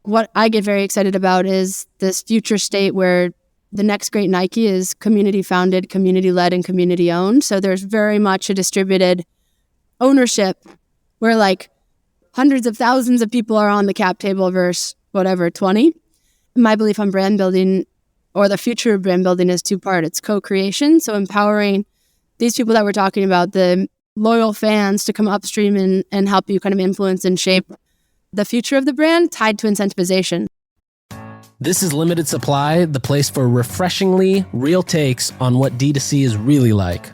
what I get very excited about is this future state where the next great Nike is community founded, community led, and community owned. So there's very much a distributed ownership where like hundreds of thousands of people are on the cap table versus whatever, 20. My belief on brand building or the future of brand building is two-part. It's co-creation, so empowering these people that we're talking about, the loyal fans, to come upstream and help you kind of influence and shape the future of the brand, tied to incentivization. This is Limited Supply, the place for refreshingly real takes on what D2C is really like.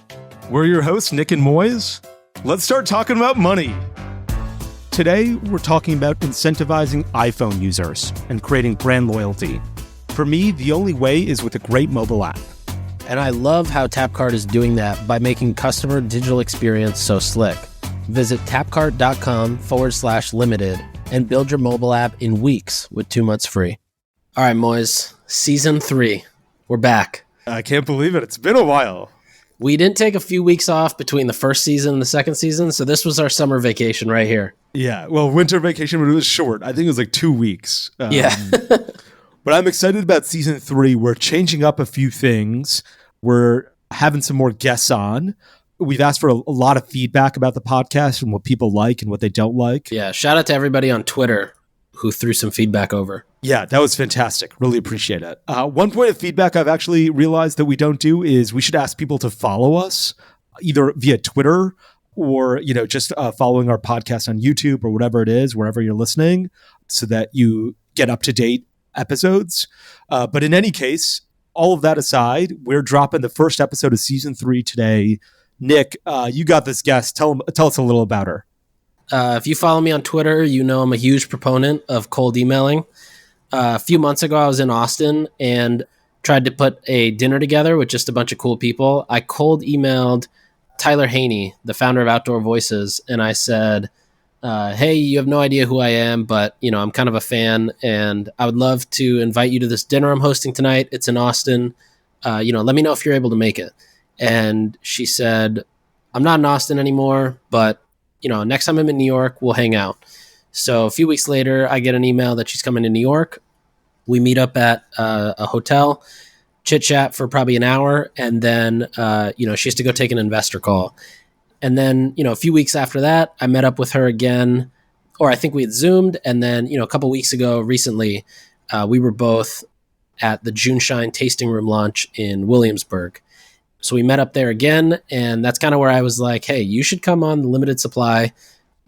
We're your hosts, Nik and Moiz. Let's start talking about money. Today, we're talking about incentivizing iPhone users and creating brand loyalty. For me, the only way is with a great mobile app. And I love how Tapcart is doing that by making customer digital experience so slick. Visit tapcart.com/limited and build your mobile app in weeks with 2 months free. All right, Moiz, season 3. We're back. I can't believe it. It's been a while. We didn't take a few weeks off between the first season and the second season, so this was our summer vacation right here. Yeah, well, winter vacation, but it was short. I think it was like 2 weeks. Yeah. But I'm excited about season 3. We're changing up a few things. We're having some more guests on. We've asked for a lot of feedback about the podcast and what people like and what they don't like. Yeah, shout out to everybody on Twitter who threw some feedback over. Yeah, that was fantastic. Really appreciate it. One point of feedback I've actually realized that we don't do is we should ask people to follow us either via Twitter or, just following our podcast on YouTube or whatever it is, wherever you're listening, so that you get up-to-date episodes. But in any case, all of that aside, we're dropping the first episode of season 3 today. Nik, you got this guest. Tell us a little about her. If you follow me on Twitter, you know I'm a huge proponent of cold emailing. A few months ago, I was in Austin and tried to put a dinner together with just a bunch of cool people. I cold emailed Tyler Haney, the founder of Outdoor Voices, and I said, hey, you have no idea who I am, but I'm kind of a fan, and I would love to invite you to this dinner I'm hosting tonight. It's in Austin. Let me know if you're able to make it. And she said, I'm not in Austin anymore, but next time I'm in New York, we'll hang out. So a few weeks later, I get an email that she's coming to New York. We meet up at a hotel, chit chat for probably an hour. And then, she has to go take an investor call. And then, a few weeks after that, I met up with her again, or I think we had Zoomed. And then, a couple weeks ago, recently, we were both at the June Shine tasting room launch in Williamsburg. So we met up there again, and that's kind of where I was like, hey, you should come on the Limited Supply.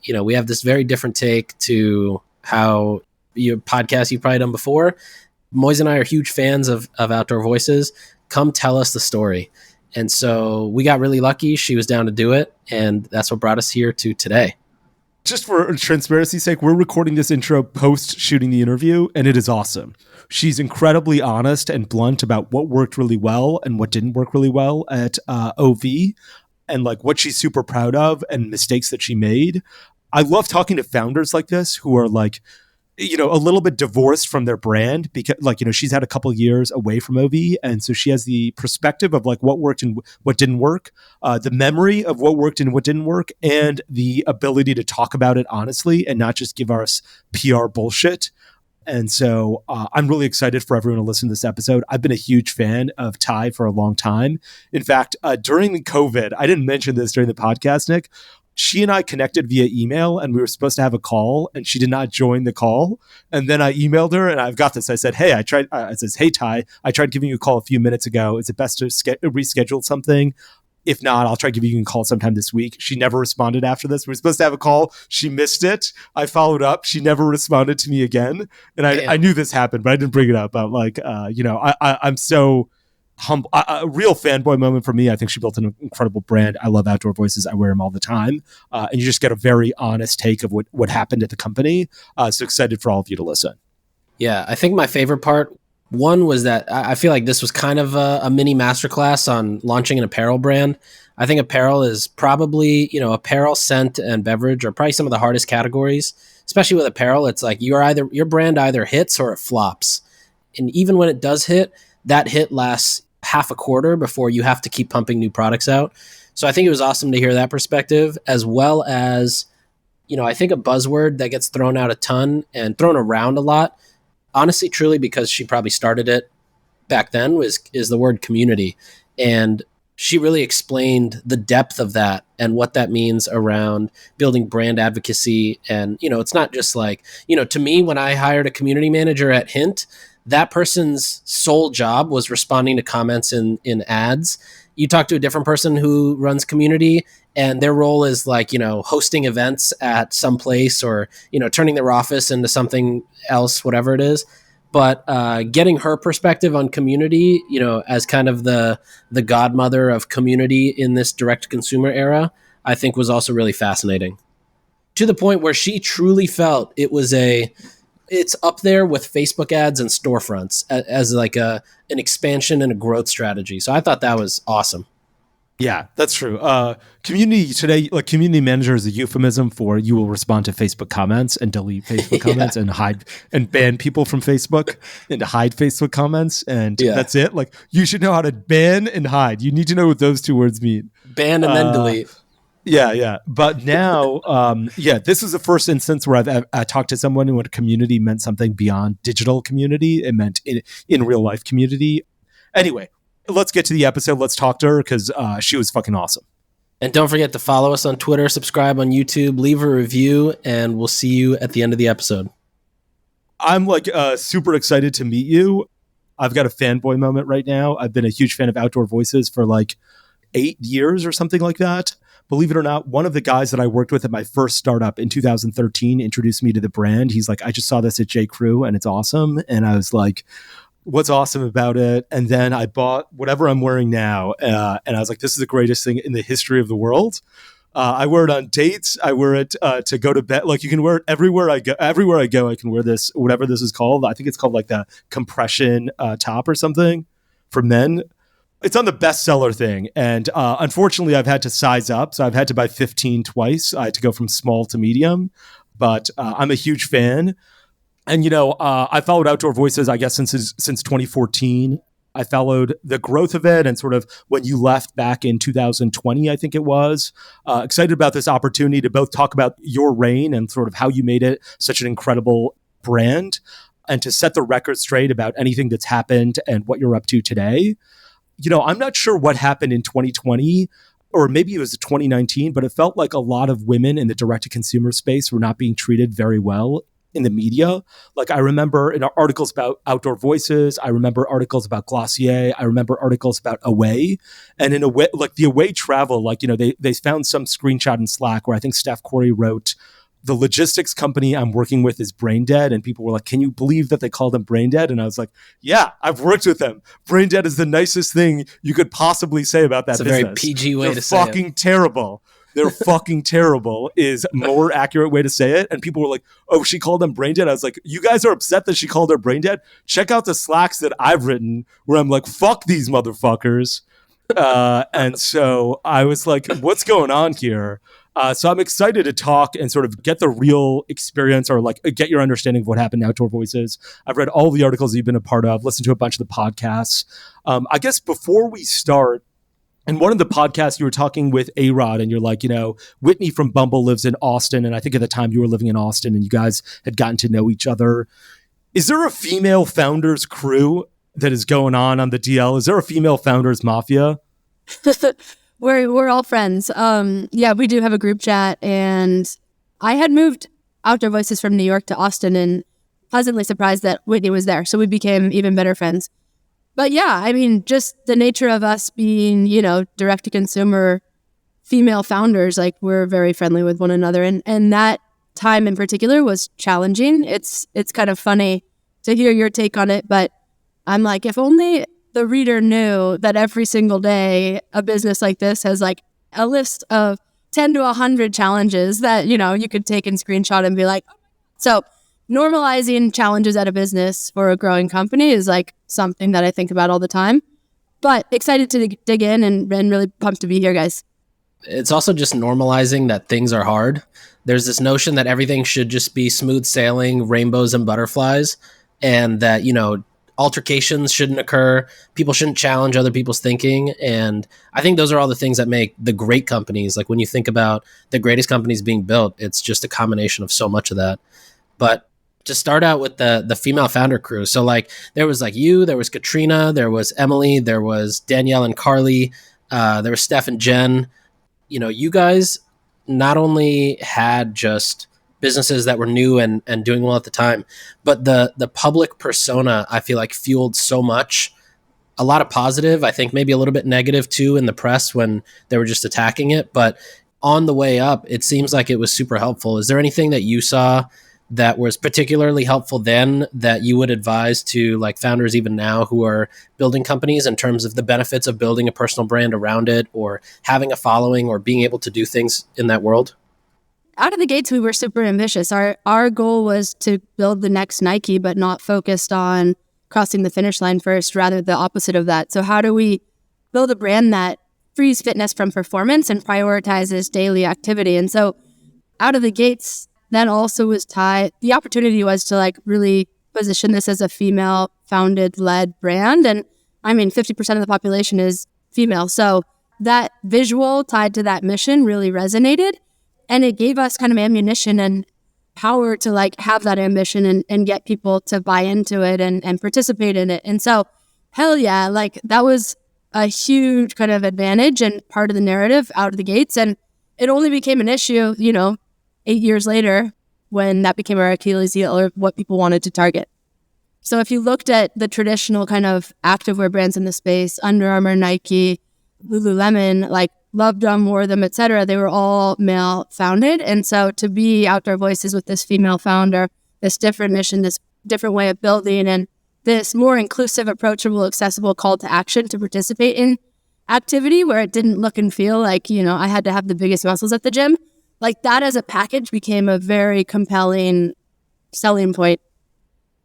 We have this very different take to how your podcast you've probably done before. Moiz and I are huge fans of Outdoor Voices. Come tell us the story. And so we got really lucky. She was down to do it, and that's what brought us here to today. Just for transparency's sake, we're recording this intro post shooting the interview, and it is awesome. She's incredibly honest and blunt about what worked really well and what didn't work really well at OV, and like what she's super proud of and mistakes that she made. I love talking to founders like this who are like, a little bit divorced from their brand because she's had a couple years away from OV. And so she has the perspective of like what worked and what didn't work, the memory of what worked and what didn't work, and the ability to talk about it honestly and not just give us PR bullshit. And so I'm really excited for everyone to listen to this episode. I've been a huge fan of Ty for a long time. In fact, during the COVID, I didn't mention this during the podcast, Nik, she and I connected via email and we were supposed to have a call and she did not join the call. And then I emailed her and I've got this. I said, hey, I says, hey, Ty, I tried giving you a call a few minutes ago. Is it best to reschedule something? If not, I'll try giving you a call sometime this week. She never responded after this. We were supposed to have a call. She missed it. I followed up. She never responded to me again. And I knew this happened, but I didn't bring it up. I'm like, I'm so humble. A real fanboy moment for me. I think she built an incredible brand. I love Outdoor Voices. I wear them all the time. And you just get a very honest take of what happened at the company. So excited for all of you to listen. Yeah, I think my favorite part, one was that I feel like this was kind of a mini masterclass on launching an apparel brand. I think apparel is probably, apparel, scent, and beverage are probably some of the hardest categories, especially with apparel. It's like your brand either hits or it flops. And even when it does hit, that hit lasts half a quarter before you have to keep pumping new products out. So I think it was awesome to hear that perspective, as well as, I think a buzzword that gets thrown out a ton and thrown around a lot honestly, truly, because she probably started it back then, is the word community. And she really explained the depth of that and what that means around building brand advocacy. And, it's not just like, to me, when I hired a community manager at Hint, that person's sole job was responding to comments in ads. You talk to a different person who runs community, and their role is like, hosting events at some place, or, turning their office into something else, whatever it is. But getting her perspective on community, as kind of the godmother of community in this direct consumer era, I think was also really fascinating. To the point where she truly felt it's up there with Facebook ads and storefronts as like an expansion and a growth strategy. So I thought that was awesome. Yeah, that's true. Community today, like community manager is a euphemism for you will respond to Facebook comments and delete Facebook comments and hide and ban people from Facebook and to hide Facebook comments. And that's it. Like you should know how to ban and hide. You need to know what those two words mean. Ban and then delete. Yeah. But now, this is the first instance where I talked to someone when community meant something beyond digital community. It meant in real life community. Anyway, let's get to the episode. Let's talk to her because she was fucking awesome. And don't forget to follow us on Twitter, subscribe on YouTube, leave a review, and we'll see you at the end of the episode. I'm like super excited to meet you. I've got a fanboy moment right now. I've been a huge fan of Outdoor Voices for like 8 years or something like that. Believe it or not, one of the guys that I worked with at my first startup in 2013 introduced me to the brand. He's like, I just saw this at J. Crew and it's awesome. And I was like, what's awesome about it? And then I bought whatever I'm wearing now. And I was like, this is the greatest thing in the history of the world. I wear it on dates. I wear it to go to bed. Like you can wear it everywhere I go. Everywhere I go, I can wear this, whatever this is called. I think it's called like the compression top or something for men. It's on the bestseller thing. And unfortunately, I've had to size up. So I've had to buy 15 twice. I had to go from small to medium. But I'm a huge fan. And, I followed Outdoor Voices, I guess, since 2014. I followed the growth of it and sort of when you left back in 2020, I think it was. Excited about this opportunity to both talk about your reign and sort of how you made it such an incredible brand and to set the record straight about anything that's happened and what you're up to today. I'm not sure what happened in 2020 or maybe it was 2019, but it felt like a lot of women in the direct-to-consumer space were not being treated very well in the media. Like I remember in articles about Outdoor Voices, I remember articles about Glossier, I remember articles about Away. And in Away, like the Away travel, like, they found some screenshot in Slack where I think Steph Corey wrote, the logistics company I'm working with is brain dead. And people were like, can you believe that they called them brain dead? And I was like, yeah, I've worked with them. Brain dead is the nicest thing you could possibly say about that business. It's a very PG way to say it. They're fucking terrible. They're fucking terrible is a more accurate way to say it. And people were like, oh, she called them brain dead. I was like, you guys are upset that she called her brain dead? Check out the Slacks that I've written where I'm like, fuck these motherfuckers. And so I was like, what's going on here? So I'm excited to talk and sort of get the real experience or like get your understanding of what happened in Outdoor Voices. I've read all the articles that you've been a part of, listened to a bunch of the podcasts. I guess before we start, in one of the podcasts, you were talking with A-Rod and you're like, Whitney from Bumble lives in Austin. And I think at the time you were living in Austin and you guys had gotten to know each other. Is there a female founders crew that is going on the DL? Is there a female founders mafia? We're all friends. We do have a group chat, and I had moved Outdoor Voices from New York to Austin and pleasantly surprised that Whitney was there. So we became even better friends. But yeah, I mean, just the nature of us being, direct to consumer female founders, like we're very friendly with one another. And that time in particular was challenging. It's kind of funny to hear your take on it, but I'm like, if only the reader knew that every single day a business like this has like a list of 10 to 100 challenges that, you could take and screenshot and be like, so normalizing challenges at a business for a growing company is like something that I think about all the time, but excited to dig in and really pumped to be here, guys. It's also just normalizing that things are hard. There's this notion that everything should just be smooth sailing, rainbows and butterflies, and that, altercations shouldn't occur. People shouldn't challenge other people's thinking. And I think those are all the things that make the great companies. Like when you think about the greatest companies being built, it's just a combination of so much of that. But to start out with the female founder crew. So like there was like you, there was Katrina, there was Emily, there was Danielle and Carly, there was Steph and Jen. You know, you guys not only had just businesses that were new and doing well at the time, but the public persona, I feel like, fueled so much. A lot of positive, I think maybe a little bit negative too in the press when they were just attacking it. But on the way up, it seems like it was super helpful. Is there anything that you saw that was particularly helpful then that you would advise to like founders even now who are building companies in terms of the benefits of building a personal brand around it or having a following or being able to do things in that world? Out of the gates, we were super ambitious. Our goal was to build the next Nike, but not focused on crossing the finish line first, rather the opposite of that. So how do we build a brand that frees fitness from performance and prioritizes daily activity? And so out of the gates, that also was tied. The opportunity was to like really position this as a female founded led brand. And I mean, 50% of the population is female. So that visual tied to that mission really resonated. And it gave us kind of ammunition and power to like have that ambition and get people to buy into it and participate in it. And so, hell yeah, like that was a huge kind of advantage and part of the narrative out of the gates. And it only became an issue, 8 years later when that became our Achilles heel or what people wanted to target. So if you looked at the traditional kind of activewear brands in the space, Under Armour, Nike, Lululemon, like loved them, wore them, etc., they were all male founded. And so to be Outdoor Voices with this female founder, this different mission, this different way of building, and this more inclusive, approachable, accessible call to action to participate in activity where it didn't look and feel like, I had to have the biggest muscles at the gym. Like that as a package became a very compelling selling point.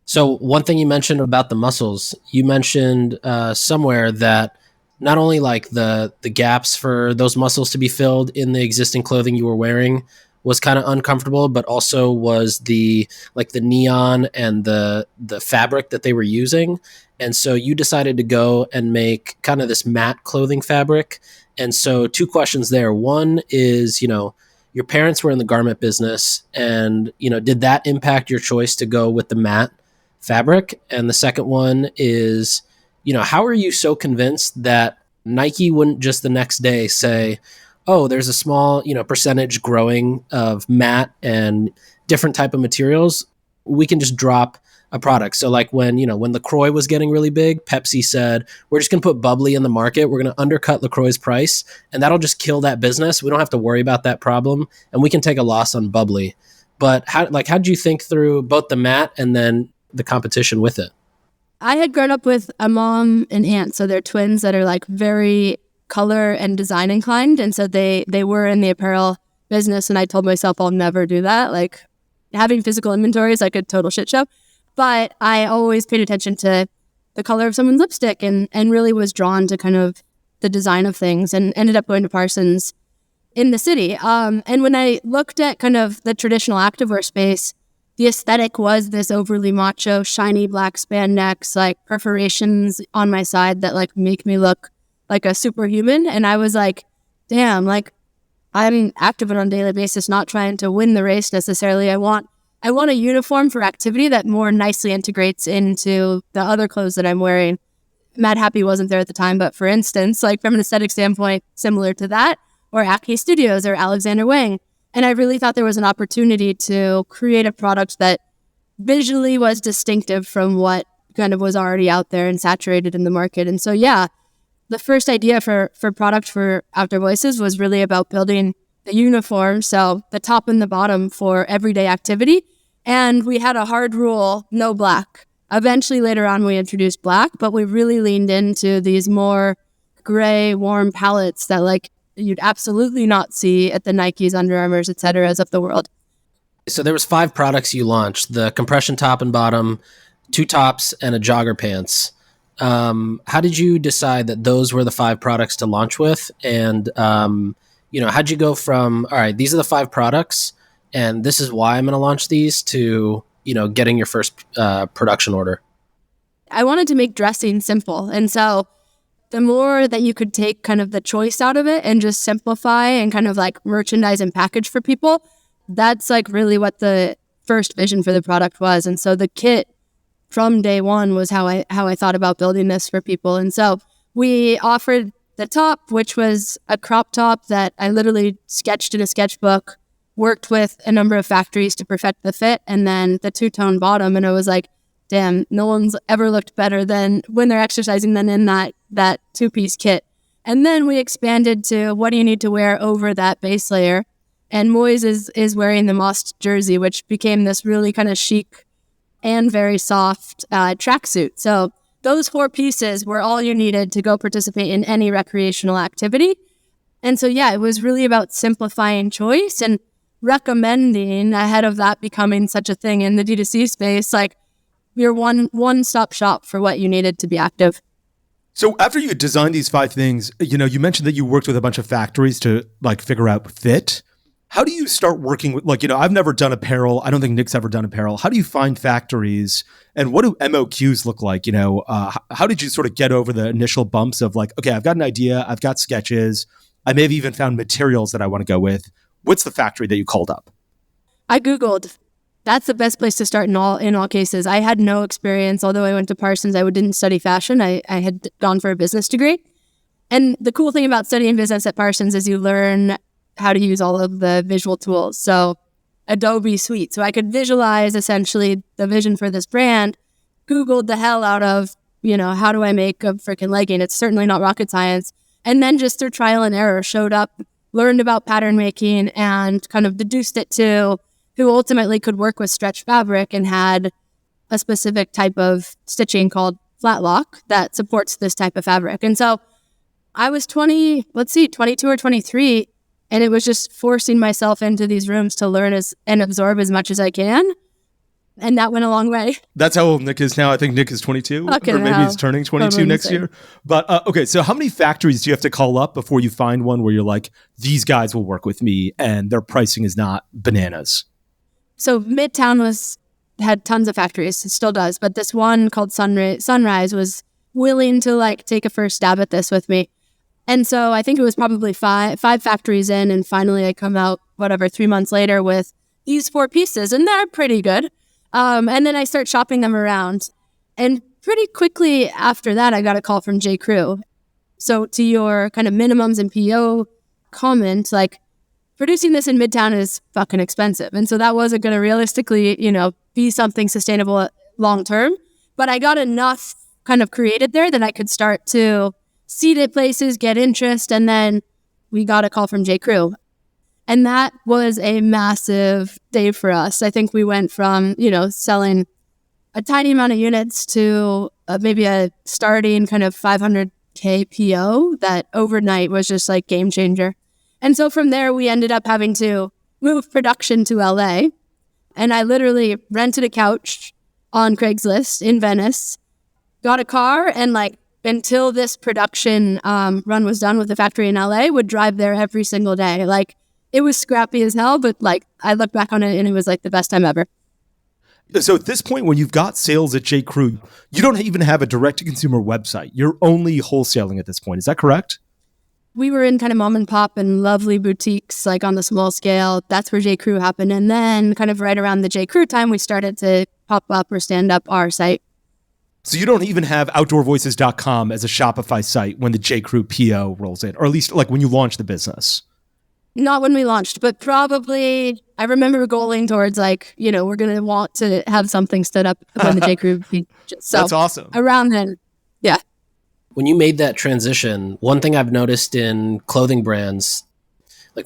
So one thing you mentioned about the muscles, you mentioned somewhere that not only like the gaps for those muscles to be filled in the existing clothing you were wearing was kind of uncomfortable, but also was the neon and the fabric that they were using. And so you decided to go and make kind of this matte clothing fabric. And so two questions there. One is, your parents were in the garment business and, did that impact your choice to go with the matte fabric? And the second one is, how are you so convinced that Nike wouldn't just the next day say, oh, there's a small, percentage growing of matte and different type of materials. We can just drop a product. So like when LaCroix was getting really big, Pepsi said, we're just going to put bubbly in the market. We're going to undercut LaCroix's price and that'll just kill that business. We don't have to worry about that problem and we can take a loss on bubbly. But how did you think through both the matte and then the competition with it? I had grown up with a mom and aunt, so they're twins that are like very color and design inclined. And so they were in the apparel business. And I told myself I'll never do that. Like having physical inventory is like a total shit show. But I always paid attention to the color of someone's lipstick and really was drawn to kind of the design of things and ended up going to Parsons in the city. And when I looked at kind of the traditional activewear space, the aesthetic was this overly macho, shiny black spandex, like perforations on my side that like make me look like a superhuman. And I was like, damn, like I'm active on a daily basis, not trying to win the race necessarily. I want a uniform for activity that more nicely integrates into the other clothes that I'm wearing. Mad Happy wasn't there at the time, but for instance, like from an aesthetic standpoint, similar to that, or Acne Studios or Alexander Wang. And I really thought there was an opportunity to create a product that visually was distinctive from what kind of was already out there and saturated in the market. And so, yeah, the first idea for product for Outdoor Voices was really about building the uniform, so the top and the bottom for everyday activity. And we had a hard rule, no black. Eventually, later on, we introduced black, but we really leaned into these more gray, warm palettes that like you'd absolutely not see at the Nikes, Under Armours, et cetera, of the world. So there was 5 products you launched: the compression top and bottom, 2 tops, and a jogger pants. How did you decide that those were the 5 products to launch with? And how'd you go from, all right, these are the 5 products, and this is why I'm going to launch these, to getting your first production order? I wanted to make dressing simple, and so the more that you could take kind of the choice out of it and just simplify and kind of like merchandise and package for people, that's like really what the first vision for the product was. And so the kit from day one was how I thought about building this for people. And so we offered the top, which was a crop top that I literally sketched in a sketchbook, worked with a number of factories to perfect the fit, and then the two-tone bottom. And it was like, damn, no one's ever looked better than when they're exercising than in that two-piece kit. And then we expanded to what do you need to wear over that base layer? And Moiz is wearing the moss jersey, which became this really kind of chic and very soft tracksuit. So those 4 pieces were all you needed to go participate in any recreational activity. And so, yeah, it was really about simplifying choice and recommending ahead of that becoming such a thing in the D2C space, like your one-stop shop for what you needed to be active. So after you designed these 5 things, you mentioned that you worked with a bunch of factories to like figure out fit. How do you start working with, I've never done apparel. I don't think Nik's ever done apparel. How do you find factories and what do MOQs look like? How did you sort of get over the initial bumps of like, okay, I've got an idea. I've got sketches. I may have even found materials that I want to go with. What's the factory that you called up? I Googled. That's the best place to start in all cases. I had no experience. Although I went to Parsons, I didn't study fashion. I had gone for a business degree. And the cool thing about studying business at Parsons is you learn how to use all of the visual tools. So Adobe Suite. So I could visualize essentially the vision for this brand, Googled the hell out of, how do I make a freaking legging? It's certainly not rocket science. And then just through trial and error showed up, learned about pattern making and kind of deduced it to who ultimately could work with stretch fabric and had a specific type of stitching called flat lock that supports this type of fabric. And so I was 22 or 23. And it was just forcing myself into these rooms to learn and absorb as much as I can. And that went a long way. That's how old Nik is now. I think Nik is 22, or maybe he's turning 22 next year. But okay, so how many factories do you have to call up before you find one where you're like, these guys will work with me and their pricing is not bananas? So Midtown had tons of factories. It still does. But this one called Sunrise was willing to take a first stab at this with me. And so I think it was probably five factories in, and finally I come out, 3 months later with these 4 pieces, and they're pretty good. And then I start shopping them around. And pretty quickly after that, I got a call from J. Crew. So to your kind of minimums and PO comment, producing this in Midtown is fucking expensive. And so that wasn't going to realistically, be something sustainable long term. But I got enough kind of created there that I could start to seed at places, get interest, and then we got a call from J. Crew. And that was a massive day for us. I think we went from, selling a tiny amount of units to maybe a starting kind of 500K PO that overnight was just game changer. And so from there, we ended up having to move production to LA. And I literally rented a couch on Craigslist in Venice, got a car, and until this production run was done with the factory in LA, would drive there every single day. It was scrappy as hell, but I look back on it and it was the best time ever. So at this point, when you've got sales at J. Crew, you don't even have a direct-to-consumer website. You're only wholesaling at this point. Is that correct? We were in kind of mom and pop and lovely boutiques, on the small scale. That's where J. Crew happened. And then kind of right around the J. Crew time, we started to pop up or stand up our site. So you don't even have outdoorvoices.com as a Shopify site when the J. Crew PO rolls in, or at least when you launch the business. Not when we launched, but probably I remember going towards we're going to want to have something stood up when the J. Crew. So that's awesome. Around then, yeah. When you made that transition, one thing I've noticed in clothing brands,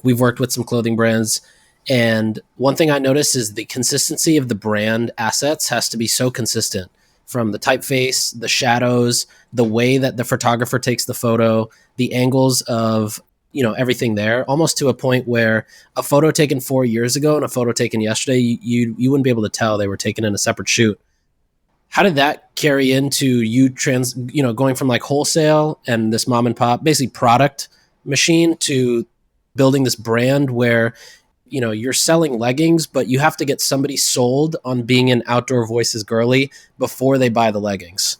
we've worked with some clothing brands, and one thing I noticed is the consistency of the brand assets has to be so consistent. From the typeface, the shadows, the way that the photographer takes the photo, the angles of, everything there, almost to a point where a photo taken 4 years ago and a photo taken yesterday, you wouldn't be able to tell they were taken in a separate shoot. How did that carry into you going from wholesale and this mom and pop, basically product machine, to building this brand where you're selling leggings, but you have to get somebody sold on being an Outdoor Voices girly before they buy the leggings?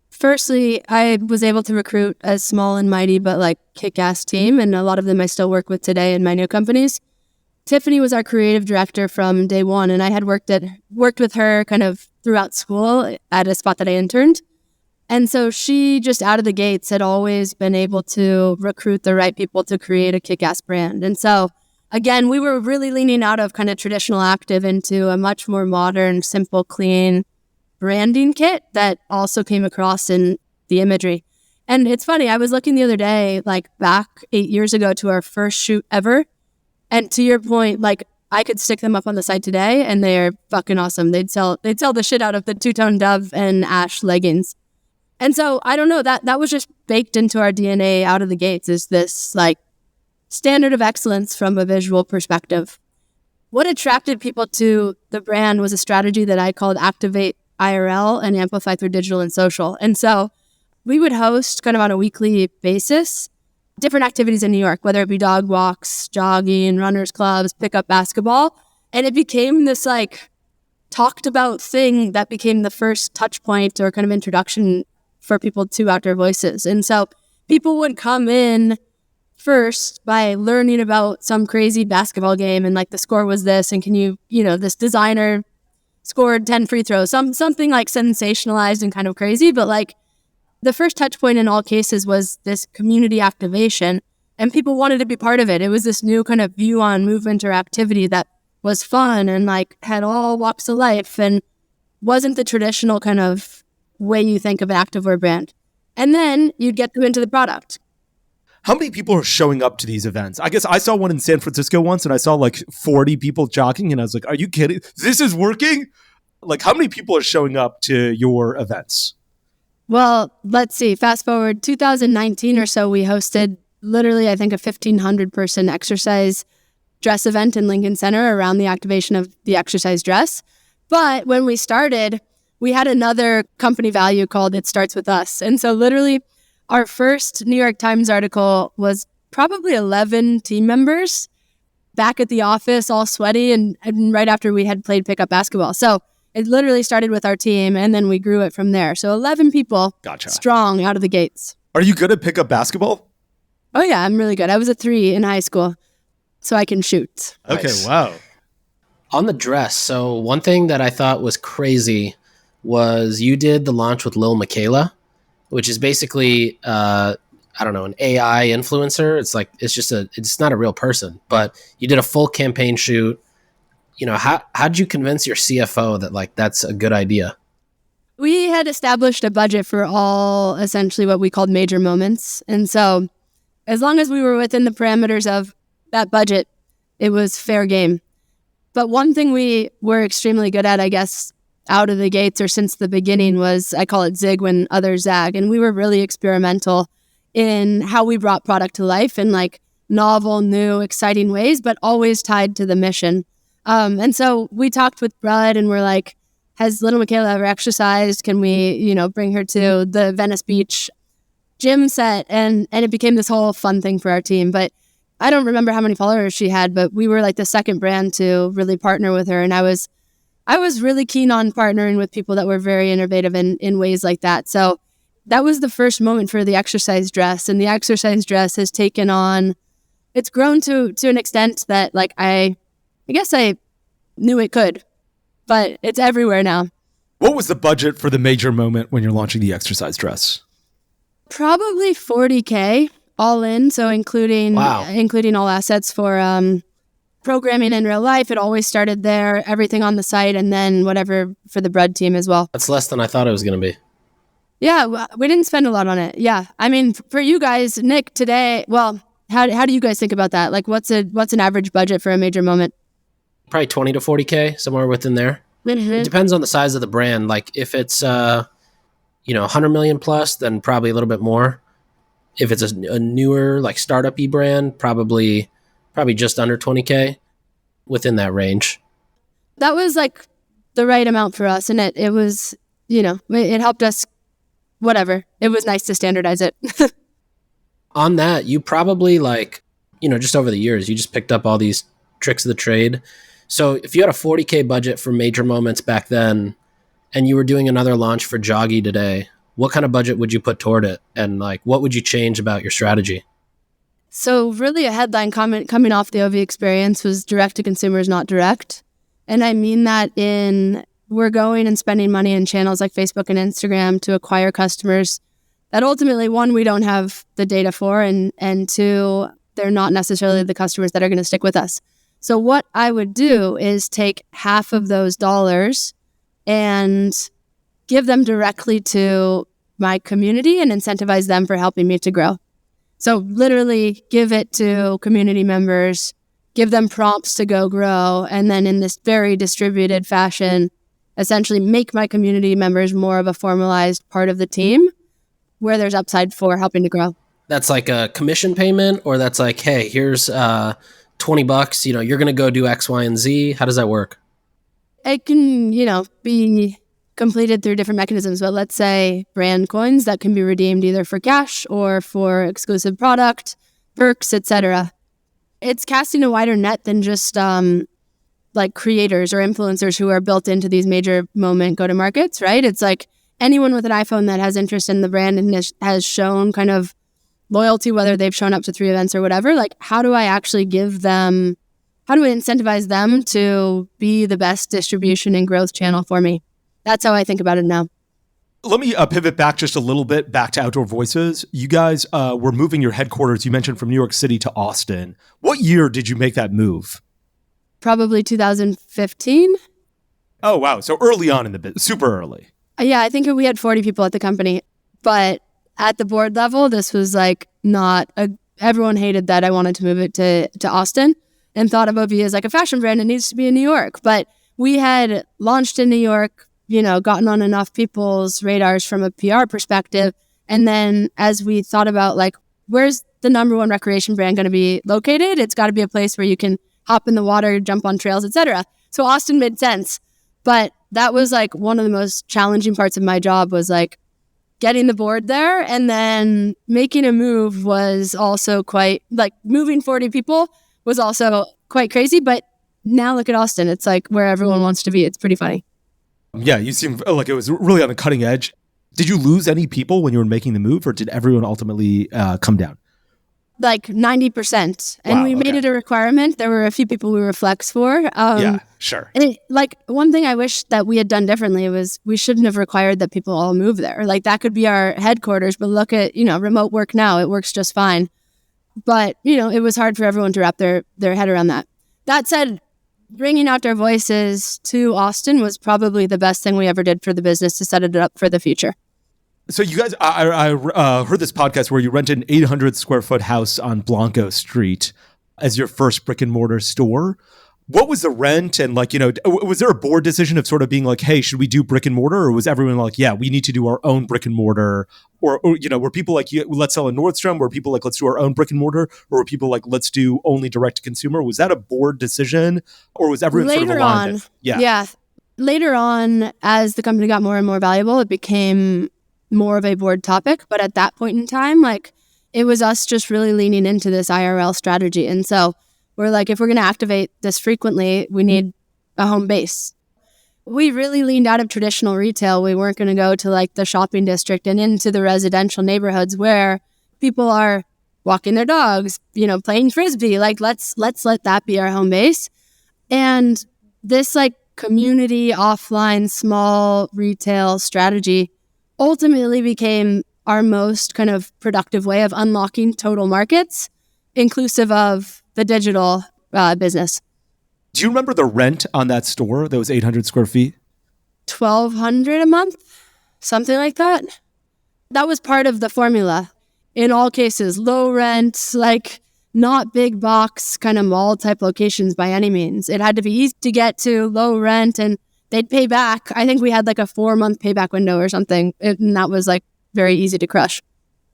Firstly, I was able to recruit a small and mighty but kick-ass team, and a lot of them I still work with today in my new companies. Tiffany was our creative director from day one, and I had worked with her kind of throughout school at a spot that I interned. And so she just out of the gates had always been able to recruit the right people to create a kick-ass brand. And so again, we were really leaning out of kind of traditional active into a much more modern, simple, clean branding kit that also came across in the imagery. And it's funny, I was looking the other day, like back 8 years ago to our first shoot ever. And to your point, like I could stick them up on the site today and they're fucking awesome. They'd sell the shit out of the two-tone dove and ash leggings. And so I don't know, that was just baked into our DNA out of the gates, is this like standard of excellence from a visual perspective. What attracted people to the brand was a strategy that I called Activate IRL and Amplify through digital and social. And so we would host kind of on a weekly basis different activities in New York, whether it be dog walks, jogging, runners clubs, pickup basketball. And it became this like talked about thing that became the first touch point or kind of introduction for people to Outdoor Voices. And so people would come in first by learning about some crazy basketball game and like the score was this, and can you know, this designer scored 10 free throws, something like sensationalized and kind of crazy, but like the first touch point in all cases was this community activation, and people wanted to be part of it. It was this new kind of view on movement or activity that was fun and like had all walks of life and wasn't the traditional kind of way you think of an activewear brand. And then you'd get them into the product. How many people are showing up to these events? I guess I saw one in San Francisco once and I saw like 40 people jogging and I was like, are you kidding? This is working? Like, how many people are showing up to your events? Well, let's see. Fast forward 2019 or so, we hosted literally, I think, a 1,500 person exercise dress event in Lincoln Center around the activation of the exercise dress. But when we started, we had another company value called It Starts With Us. And so literally our first New York Times article was probably 11 team members back at the office, all sweaty, and right after we had played pickup basketball. So it literally started with our team, and then we grew it from there. So 11 people strong out of the gates. Are you good at pickup basketball? Oh, yeah, I'm really good. I was a 3 in high school, so I can shoot. Okay, Nice. wow. On the dress, so one thing that I thought was crazy was you did the launch with Lil Michaela, which is basically, I don't know, an AI influencer. It's not a real person, but you did a full campaign shoot. You know, how'd you convince your CFO that like that's a good idea? We had established a budget for all essentially what we called major moments. And so as long as we were within the parameters of that budget, it was fair game. But one thing we were extremely good at, I guess, out of the gates or since the beginning was, I call it zig when others zag. And we were really experimental in how we brought product to life in like novel, new, exciting ways, but always tied to the mission. And so we talked with Brud and we're like, has little Michaela ever exercised? Can we, bring her to the Venice Beach gym set? And it became this whole fun thing for our team. But I don't remember how many followers she had, but we were like the second brand to really partner with her. And I was really keen on partnering with people that were very innovative in ways like that. So that was the first moment for the exercise dress. And the exercise dress has taken on, it's grown to an extent that like I guess I knew it could, but it's everywhere now. What was the budget for the major moment when you're launching the exercise dress? Probably $40K all in. So including all assets for programming in real life. It always started there, everything on the site, and then whatever for the Brud team as well. That's less than I thought it was going to be. Yeah, we didn't spend a lot on it. Yeah. I mean, for you guys, Nik, today, well, how do you guys think about that? Like what's an average budget for a major moment? Probably 20 to 40K, somewhere within there. Mm-hmm. It depends on the size of the brand. Like if it's, 100 million plus, then probably a little bit more. If it's a newer, like startup-y brand, probably just under 20K, within that range. That was like the right amount for us. And it was, it helped us, whatever. It was nice to standardize it. On that, you probably just over the years, you just picked up all these tricks of the trade. So if you had a 40K budget for major moments back then, and you were doing another launch for Joggy today, what kind of budget would you put toward it? And like, what would you change about your strategy? So really a headline comment coming off the OV experience was direct to consumer is not direct. And I mean that we're going and spending money in channels like Facebook and Instagram to acquire customers that ultimately, one, we don't have the data for, and two, they're not necessarily the customers that are going to stick with us. So what I would do is take half of those dollars and give them directly to my community and incentivize them for helping me to grow. So literally give it to community members, give them prompts to go grow, and then in this very distributed fashion, essentially make my community members more of a formalized part of the team where there's upside for helping to grow. That's like a commission payment, or that's like, hey, here's $20, you're going to go do X, Y, and Z. How does that work? It can, be completed through different mechanisms, but let's say brand coins that can be redeemed either for cash or for exclusive product, perks, etc. It's casting a wider net than just like creators or influencers who are built into these major moment go-to-markets, right? It's like anyone with an iPhone that has interest in the brand and has shown kind of loyalty, whether they've shown up to 3 events or whatever, like how do I incentivize them to be the best distribution and growth channel for me? That's how I think about it now. Let me pivot back just a little bit, back to Outdoor Voices. You guys were moving your headquarters, you mentioned, from New York City to Austin. What year did you make that move? Probably 2015. Oh, wow. So early on in the business, super early. Yeah, I think we had 40 people at the company. But at the board level, this was like everyone hated that I wanted to move it to Austin and thought of OV as like a fashion brand. It needs to be in New York. But we had launched in New York, gotten on enough people's radars from a PR perspective. And then as we thought about like, where's the number one recreation brand going to be located? It's got to be a place where you can hop in the water, jump on trails, etc. So Austin made sense. But that was like one of the most challenging parts of my job was like getting the board there, and then making a move was also quite like moving 40 people was also quite crazy. But now look at Austin. It's like where everyone wants to be. It's pretty funny. Yeah, you seem like it was really on the cutting edge. Did you lose any people when you were making the move, or did everyone ultimately come down? Like 90%. And wow, we made it a requirement. There were a few people we were flex for. Yeah, sure. And one thing I wish that we had done differently was we shouldn't have required that people all move there. Like that could be our headquarters, but look at, remote work now. It works just fine. But, it was hard for everyone to wrap their head around that. That said, bringing Outdoor Voices to Austin was probably the best thing we ever did for the business to set it up for the future. So you guys, I heard this podcast where you rented an 800 square foot house on Blanco Street as your first brick and mortar store. What was the rent? And was there a board decision of sort of being like, hey, should we do brick and mortar? Or was everyone like, yeah, we need to do our own brick and mortar? Or were people like, let's sell a Nordstrom? Were people like, let's do our own brick and mortar? Or were people like, let's do only direct to consumer? Was that a board decision? Or was everyone sort of aligned? Yeah. Later on, as the company got more and more valuable, it became more of a board topic. But at that point in time, it was us just really leaning into this IRL strategy. And so we're like, if we're going to activate this frequently, we need a home base. We really leaned out of traditional retail. We weren't going to go to the shopping district and into the residential neighborhoods where people are walking their dogs, playing Frisbee. Let's let that be our home base. And this community, offline, small retail strategy ultimately became our most kind of productive way of unlocking total markets, inclusive of the digital business. Do you remember the rent on that store that was 800 square feet? $1,200 a month, something like that. That was part of the formula. In all cases, low rent, not big box kind of mall type locations by any means. It had to be easy to get to, low rent, and they'd pay back. I think we had a 4-month payback window or something, and that was very easy to crush.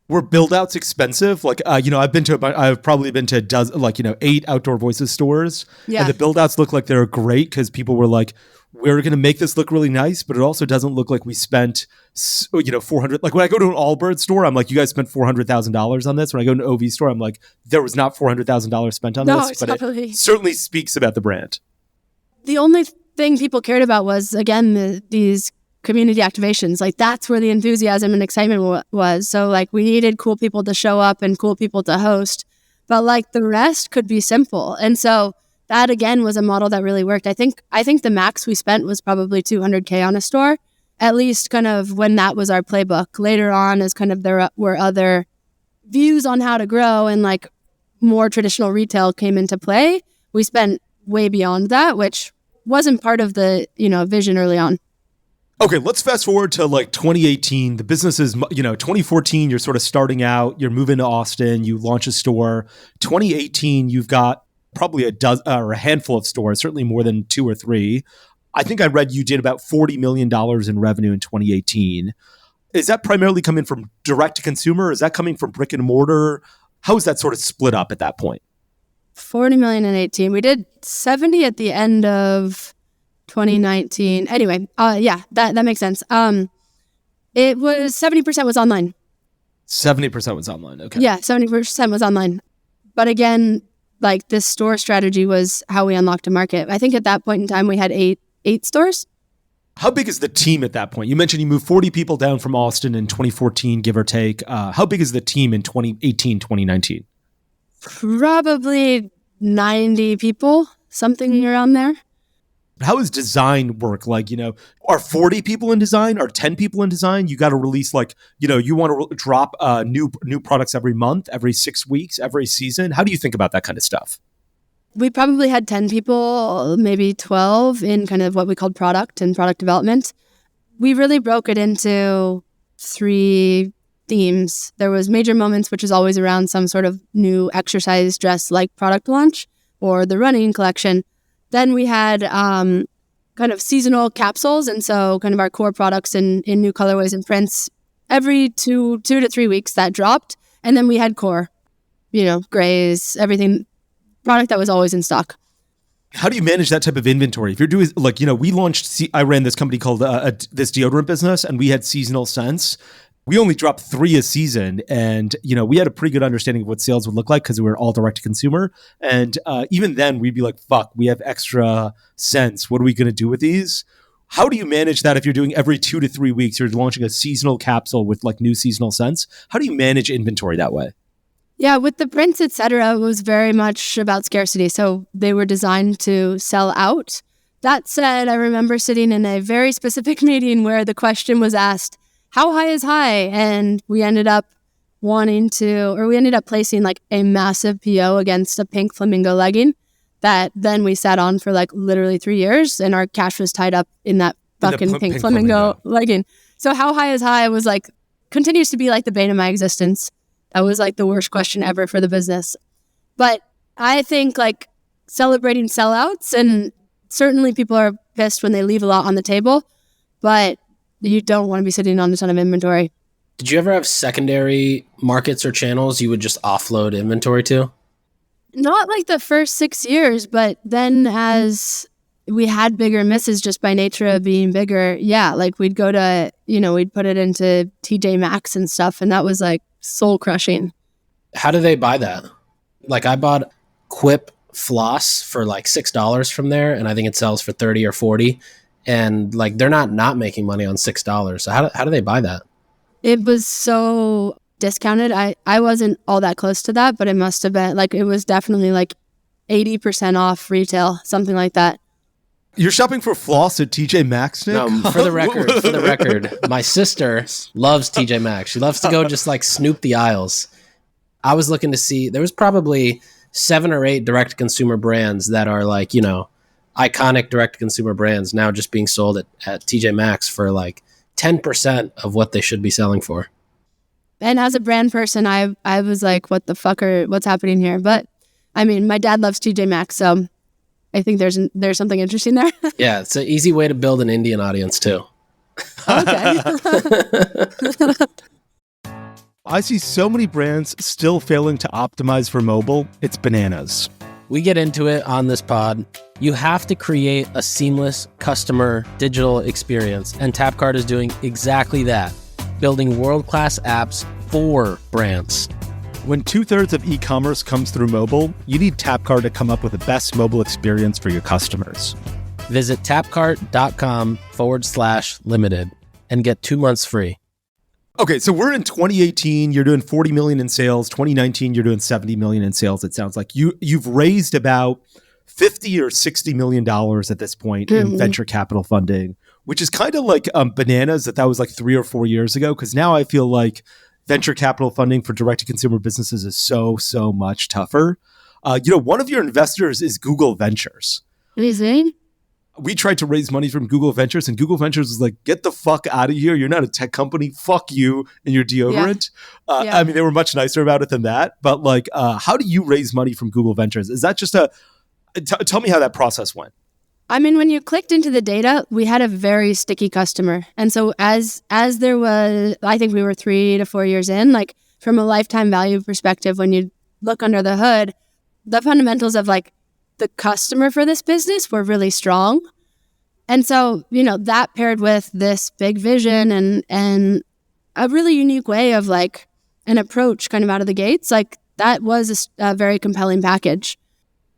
Were build-outs expensive? I've probably been to 8 Outdoor Voices stores. Yeah. And the build-outs look like they're great because people were like, we're going to make this look really nice, but it also doesn't look like we spent, $400. When I go to an Allbirds store, I'm like, you guys spent $400,000 on this. When I go to an OV store, I'm like, there was not $400,000 spent on this. But it certainly speaks about the brand. The only thing people cared about was, again, these community activations. That's where the enthusiasm and excitement was. So we needed cool people to show up and cool people to host. but like the rest could be simple. And so that again was a model that really worked. I think the max we spent was probably $200K on a store, at least kind of when that was our playbook. Later on, as kind of there were other views on how to grow and like more traditional retail came into play, we spent way beyond that, which wasn't part of the, vision early on. Okay, let's fast forward to like 2018. The business is, 2014, you're sort of starting out, you're moving to Austin, you launch a store. 2018, you've got probably a dozen or a handful of stores, certainly more than 2 or 3. I think I read you did about $40 million in revenue in 2018. Is that primarily coming from direct to consumer? Is that coming from brick and mortar? How is that sort of split up at that point? 40 million in 18. We did 70 at the end of 2019. Anyway, that makes sense. It was 70% was online. 70% was online. Okay. Yeah, 70% was online. But again, like this store strategy was how we unlocked a market. I think at that point in time, we had eight stores. How big is the team at that point? You mentioned you moved 40 people down from Austin in 2014, give or take. How big is the team in 2018, 2019? Probably 90 people, something around there. How does design work? Like, are 40 people in design? Are 10 people in design? You got to release you want to drop new products every month, every 6 weeks, every season. How do you think about that kind of stuff? We probably had 10 people, maybe 12 in kind of what we called product and product development. We really broke it into 3 themes. There was Major Moments, which is always around some sort of new exercise dress like product launch or the running collection. Then we had kind of seasonal capsules. And so kind of our core products in new colorways and prints every 2 to 3 weeks that dropped. And then we had core, grays, everything, product that was always in stock. How do you manage that type of inventory? If you're doing we launched, I ran this company called this deodorant business, and we had seasonal scents. We only dropped 3 a season, and we had a pretty good understanding of what sales would look like because we were all direct to consumer. And even then, we'd be like, "Fuck, we have extra scents. What are we going to do with these?" How do you manage that if you're doing every 2 to 3 weeks? You're launching a seasonal capsule with like new seasonal scents. How do you manage inventory that way? Yeah, with the prints, et cetera, it was very much about scarcity. So they were designed to sell out. That said, I remember sitting in a very specific meeting where the question was asked, how high is high? And we ended up placing like a massive PO against a pink flamingo legging that then we sat on for like literally 3 years, and our cash was tied up in that fucking pink flamingo legging. So how high is high was like, continues to be like the bane of my existence. That was like the worst question ever for the business. But I think like celebrating sellouts, and certainly people are pissed when they leave a lot on the table, but you don't want to be sitting on a ton of inventory. Did you ever have secondary markets or channels you would just offload inventory to? Not like the first 6 years, but then as we had bigger misses just by nature of being bigger, yeah, like we'd go to, we'd put it into TJ Maxx and stuff, and that was like soul crushing. How do they buy that? Like I bought Quip floss for like $6 from there, and I think it sells for 30 or 40, and like they're not making money on $6. So how do they buy that? It was so discounted. I wasn't all that close to that, but it must have been like, it was definitely like 80% off retail, something like that. You're shopping for floss at TJ Maxx, Nik? No, for the record, my sister loves TJ Maxx. She loves to go just like snoop the aisles. I was looking to see, there was probably 7 or 8 direct-to-consumer brands that are like, iconic direct-to-consumer brands now just being sold at TJ Maxx for like 10% of what they should be selling for. And as a brand person, I was like, what the fuck what's happening here? But I mean, my dad loves TJ Maxx, so I think there's something interesting there. Yeah, it's an easy way to build an Indian audience too. Okay. I see so many brands still failing to optimize for mobile. It's bananas. We get into it on this pod. You have to create a seamless customer digital experience, and Tapcart is doing exactly that, building world-class apps for brands. When 2/3 of e-commerce comes through mobile, you need Tapcart to come up with the best mobile experience for your customers. Visit tapcart.com/limited and get 2 months free. Okay, so we're in 2018. You're doing 40 million in sales. 2019, you're doing 70 million in sales. It sounds like you've raised about 50 or 60 million dollars at this point in venture capital funding, which is kind of like bananas that was like 3 or 4 years ago. Because now I feel like venture capital funding for direct to consumer businesses is so much tougher. One of your investors is Google Ventures. Amazing. We tried to raise money from Google Ventures, and Google Ventures was like, get the fuck out of here. You're not a tech company. Fuck you and your deodorant. I mean, they were much nicer about it than that. But like, how do you raise money from Google Ventures? Is that just tell me how that process went. I mean, when you clicked into the data, we had a very sticky customer. And so as there was, I think we were 3 to 4 years in, like from a lifetime value perspective, when you look under the hood, the fundamentals of like the customer for this business were really strong. And so, that paired with this big vision and a really unique way of like an approach kind of out of the gates, like that was a very compelling package.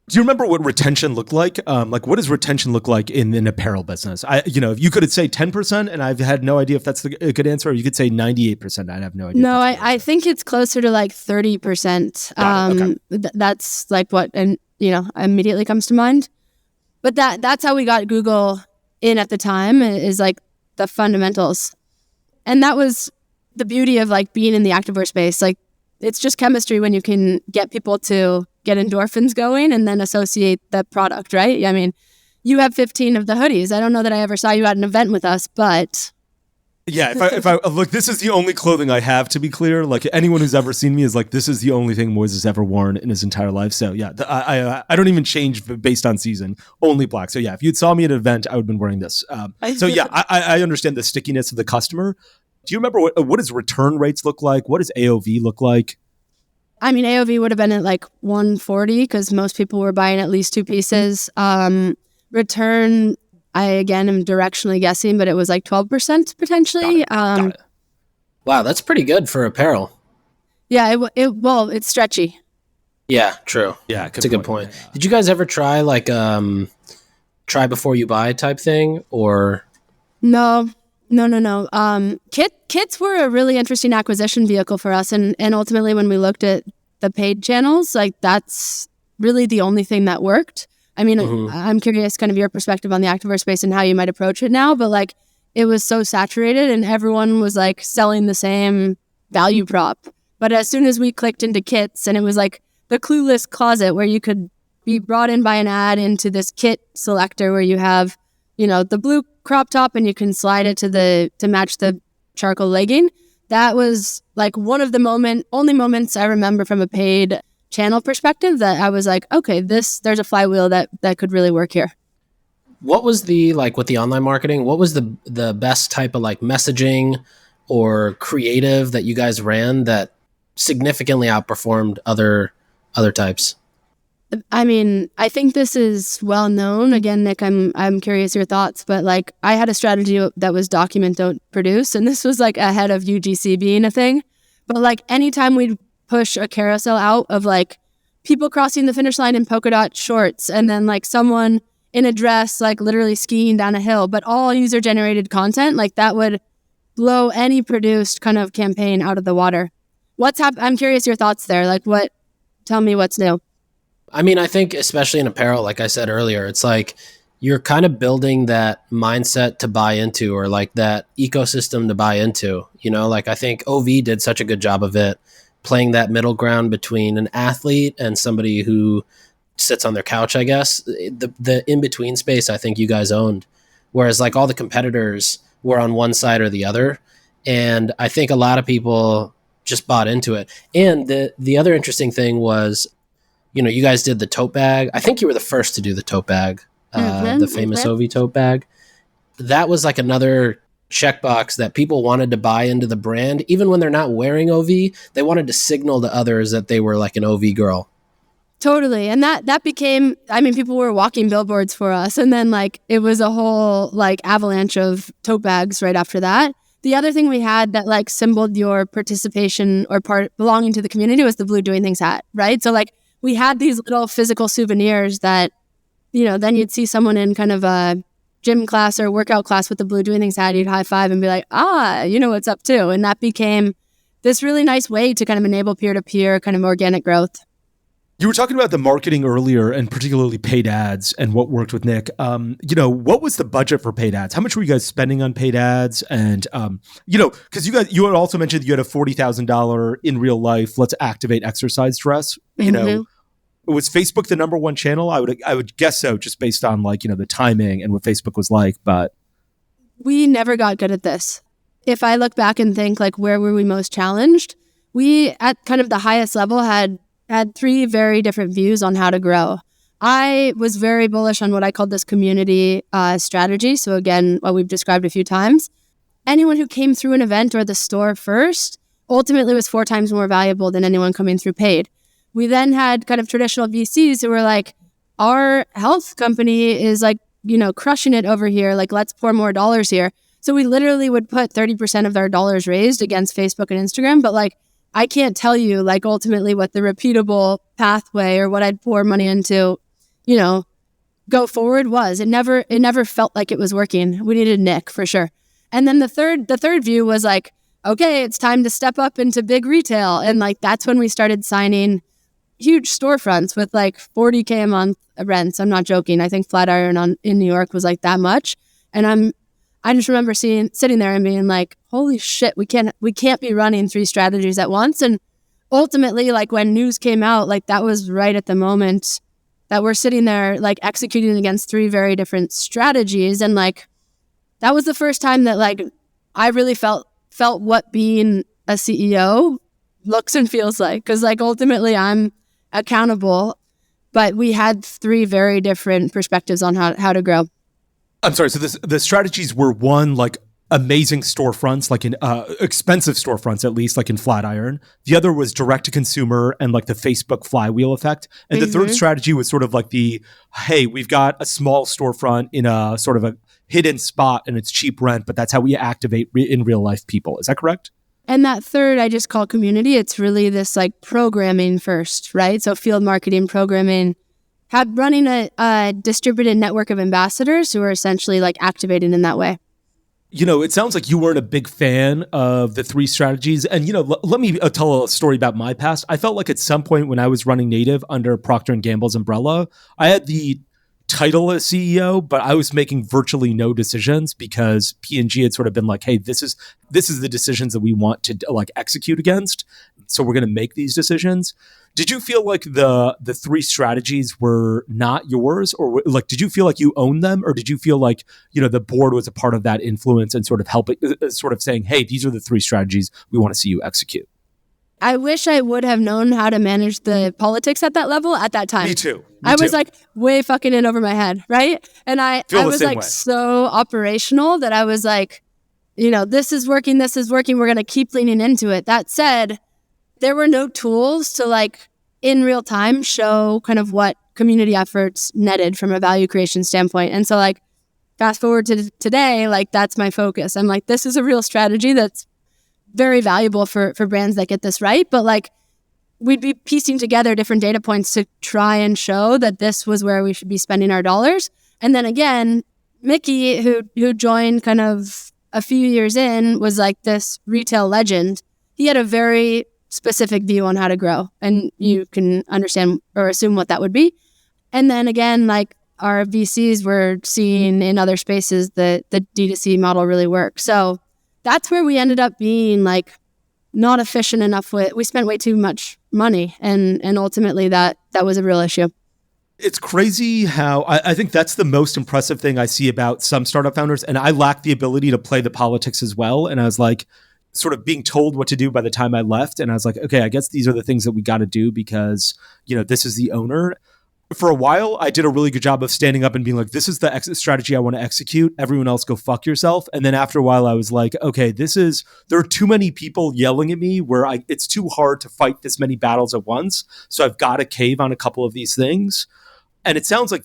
Do you remember what retention looked like? Like, what does retention look like in an apparel business? If you could say 10%, and I've had no idea if that's a good answer, or you could say 98%. I'd have no idea. No, I think it's closer to like 30%. Okay. That's like what, and immediately comes to mind. But that's how we got Google in at the time, is like the fundamentals. And that was the beauty of like being in the activewear space. Like, it's just chemistry when you can get people to get endorphins going and then associate the product, right? I mean, you have 15 of the hoodies. I don't know that I ever saw you at an event with us, but... Yeah, if I look, this is the only clothing I have, to be clear. Like, anyone who's ever seen me is like, this is the only thing Moiz has ever worn in his entire life. So yeah, I don't even change based on season, only black. So yeah, if you'd saw me at an event, I would have been wearing this. So yeah, I understand the stickiness of the customer. Do you remember what does return rates look like? What does AOV look like? I mean, AOV would have been at like 140 because most people were buying at least 2 pieces. Return, I again am directionally guessing, but it was like 12% potentially. Got it. Wow, that's pretty good for apparel. Yeah, it's stretchy. Yeah, true. Yeah, that's a good point. Yeah. Did you guys ever try like try before you buy type thing, or? No. Kits were a really interesting acquisition vehicle for us. And ultimately, when we looked at the paid channels, like that's really the only thing that worked. I mean, I'm curious kind of your perspective on the activewear space and how you might approach it now. But like, it was so saturated and everyone was like selling the same value prop. But as soon as we clicked into kits, and it was like the clueless closet where you could be brought in by an ad into this kit selector where you have, the blue crop top and you can slide it to match the charcoal legging. That was like one of the only moments I remember from a paid channel perspective that I was like, okay, there's a flywheel that could really work here. What was with the online marketing, what was the best type of like messaging or creative that you guys ran that significantly outperformed other types? I mean, I think this is well known. Again, Nik, I'm curious your thoughts, but like I had a strategy that was document, don't produce. And this was like ahead of UGC being a thing. But like anytime we'd push a carousel out of like people crossing the finish line in polka dot shorts and then like someone in a dress, like literally skiing down a hill, but all user generated content, like that would blow any produced kind of campaign out of the water. I'm curious your thoughts there. Like tell me what's new. I mean, I think especially in apparel, like I said earlier, it's like you're kind of building that mindset to buy into, or like that ecosystem to buy into, like I think OV did such a good job of it, playing that middle ground between an athlete and somebody who sits on their couch, I guess. The in-between space, I think you guys owned, whereas like all the competitors were on one side or the other. And I think a lot of people just bought into it. And the other interesting thing was, you guys did the tote bag. I think you were the first to do the tote bag, the famous OV tote bag. That was like another checkbox that people wanted to buy into the brand. Even when they're not wearing OV, they wanted to signal to others that they were like an OV girl. Totally. And that became, I mean, people were walking billboards for us. And then like, it was a whole like avalanche of tote bags right after that. The other thing we had that like symbolized your participation or part belonging to the community was the Blue Doing Things hat, right? So like, we had these little physical souvenirs that, then you'd see someone in kind of a gym class or workout class with the Blue Doing Things hat, you'd high five and be like, you know what's up too. And that became this really nice way to kind of enable peer-to-peer kind of organic growth. You were talking about the marketing earlier and particularly paid ads and what worked with Nik. What was the budget for paid ads? How much were you guys spending on paid ads? And, because you had also mentioned that you had a $40,000 in real life, let's activate exercise dress. Was Facebook the number one channel? I would guess so, just based on the timing and what Facebook was like, but. We never got good at this. If I look back and think where were we most challenged, we at kind of the highest level had three very different views on how to grow. I was very bullish on what I called this community strategy. So again, what we've described a few times. Anyone who came through an event or the store first ultimately was 4 times more valuable than anyone coming through paid. We then had kind of traditional VCs who were like, our health company is crushing it over here. Let's pour more dollars here. So we literally would put 30% of our dollars raised against Facebook and Instagram. But I can't tell you ultimately what the repeatable pathway or what I'd pour money into, go forward was. It never felt like it was working. We needed Nik for sure. And then the third view was okay, it's time to step up into big retail. And that's when we started signing huge storefronts with $40K a month rents. I'm not joking. I think Flatiron in New York was that much. And I just remember sitting there and being holy shit, we can't be running 3 strategies at once. And ultimately, when news came out, that was right at the moment that we're sitting there executing against 3 very different strategies. And that was the first time that I really felt what being a CEO looks and feels like. Because ultimately I'm accountable, but we had 3 very different perspectives on how to grow. I'm sorry. So the strategies were one, amazing storefronts, in expensive storefronts, at least in Flatiron. The other was direct to consumer and the Facebook flywheel effect. And the third strategy was sort of hey, we've got a small storefront in a sort of a hidden spot and it's cheap rent, but that's how we activate in real life people. Is that correct? And that third, I just call community. It's really this programming first, right? So field marketing, programming, running a distributed network of ambassadors who are essentially activating in that way. It sounds like you weren't a big fan of the 3 strategies. And, let me tell a story about my past. I felt at some point when I was running Native under Procter & Gamble's umbrella, I had the title as CEO, but I was making virtually no decisions because P&G had sort of been hey, this is the decisions that we want to execute against. So we're going to make these decisions. Did you feel the 3 strategies were not yours, or did you feel you owned them, or did you feel the board was a part of that influence and sort of helping, sort of saying, hey, these are the 3 strategies we want to see you execute? I wish I would have known how to manage the politics at that level at that time. Me too. I was way fucking in over my head, right? And I was so operational that I was this is working, we're going to keep leaning into it. That said, there were no tools to in real time show kind of what community efforts netted from a value creation standpoint. And so fast forward to today, that's my focus. I'm this is a real strategy that's very valuable for brands that get this right. But we'd be piecing together different data points to try and show that this was where we should be spending our dollars. And then again, Mickey, who joined kind of a few years in, was this retail legend. He had a very specific view on how to grow, and you can understand or assume what that would be. And then again, our VCs were seeing in other spaces that the D2C model really works. So that's where we ended up being not efficient enough with. We spent way too much money, and ultimately that was a real issue. It's crazy how I think that's the most impressive thing I see about some startup founders, and I lack the ability to play the politics as well. And I was sort of being told what to do by the time I left. And I was okay, I guess these are the things that we got to do because, this is the owner. For a while, I did a really good job of standing up and being this is the exit strategy I want to execute. Everyone else go fuck yourself. And then after a while, I was okay, there are too many people yelling at me where it's too hard to fight this many battles at once. So I've got to cave on a couple of these things. And it sounds like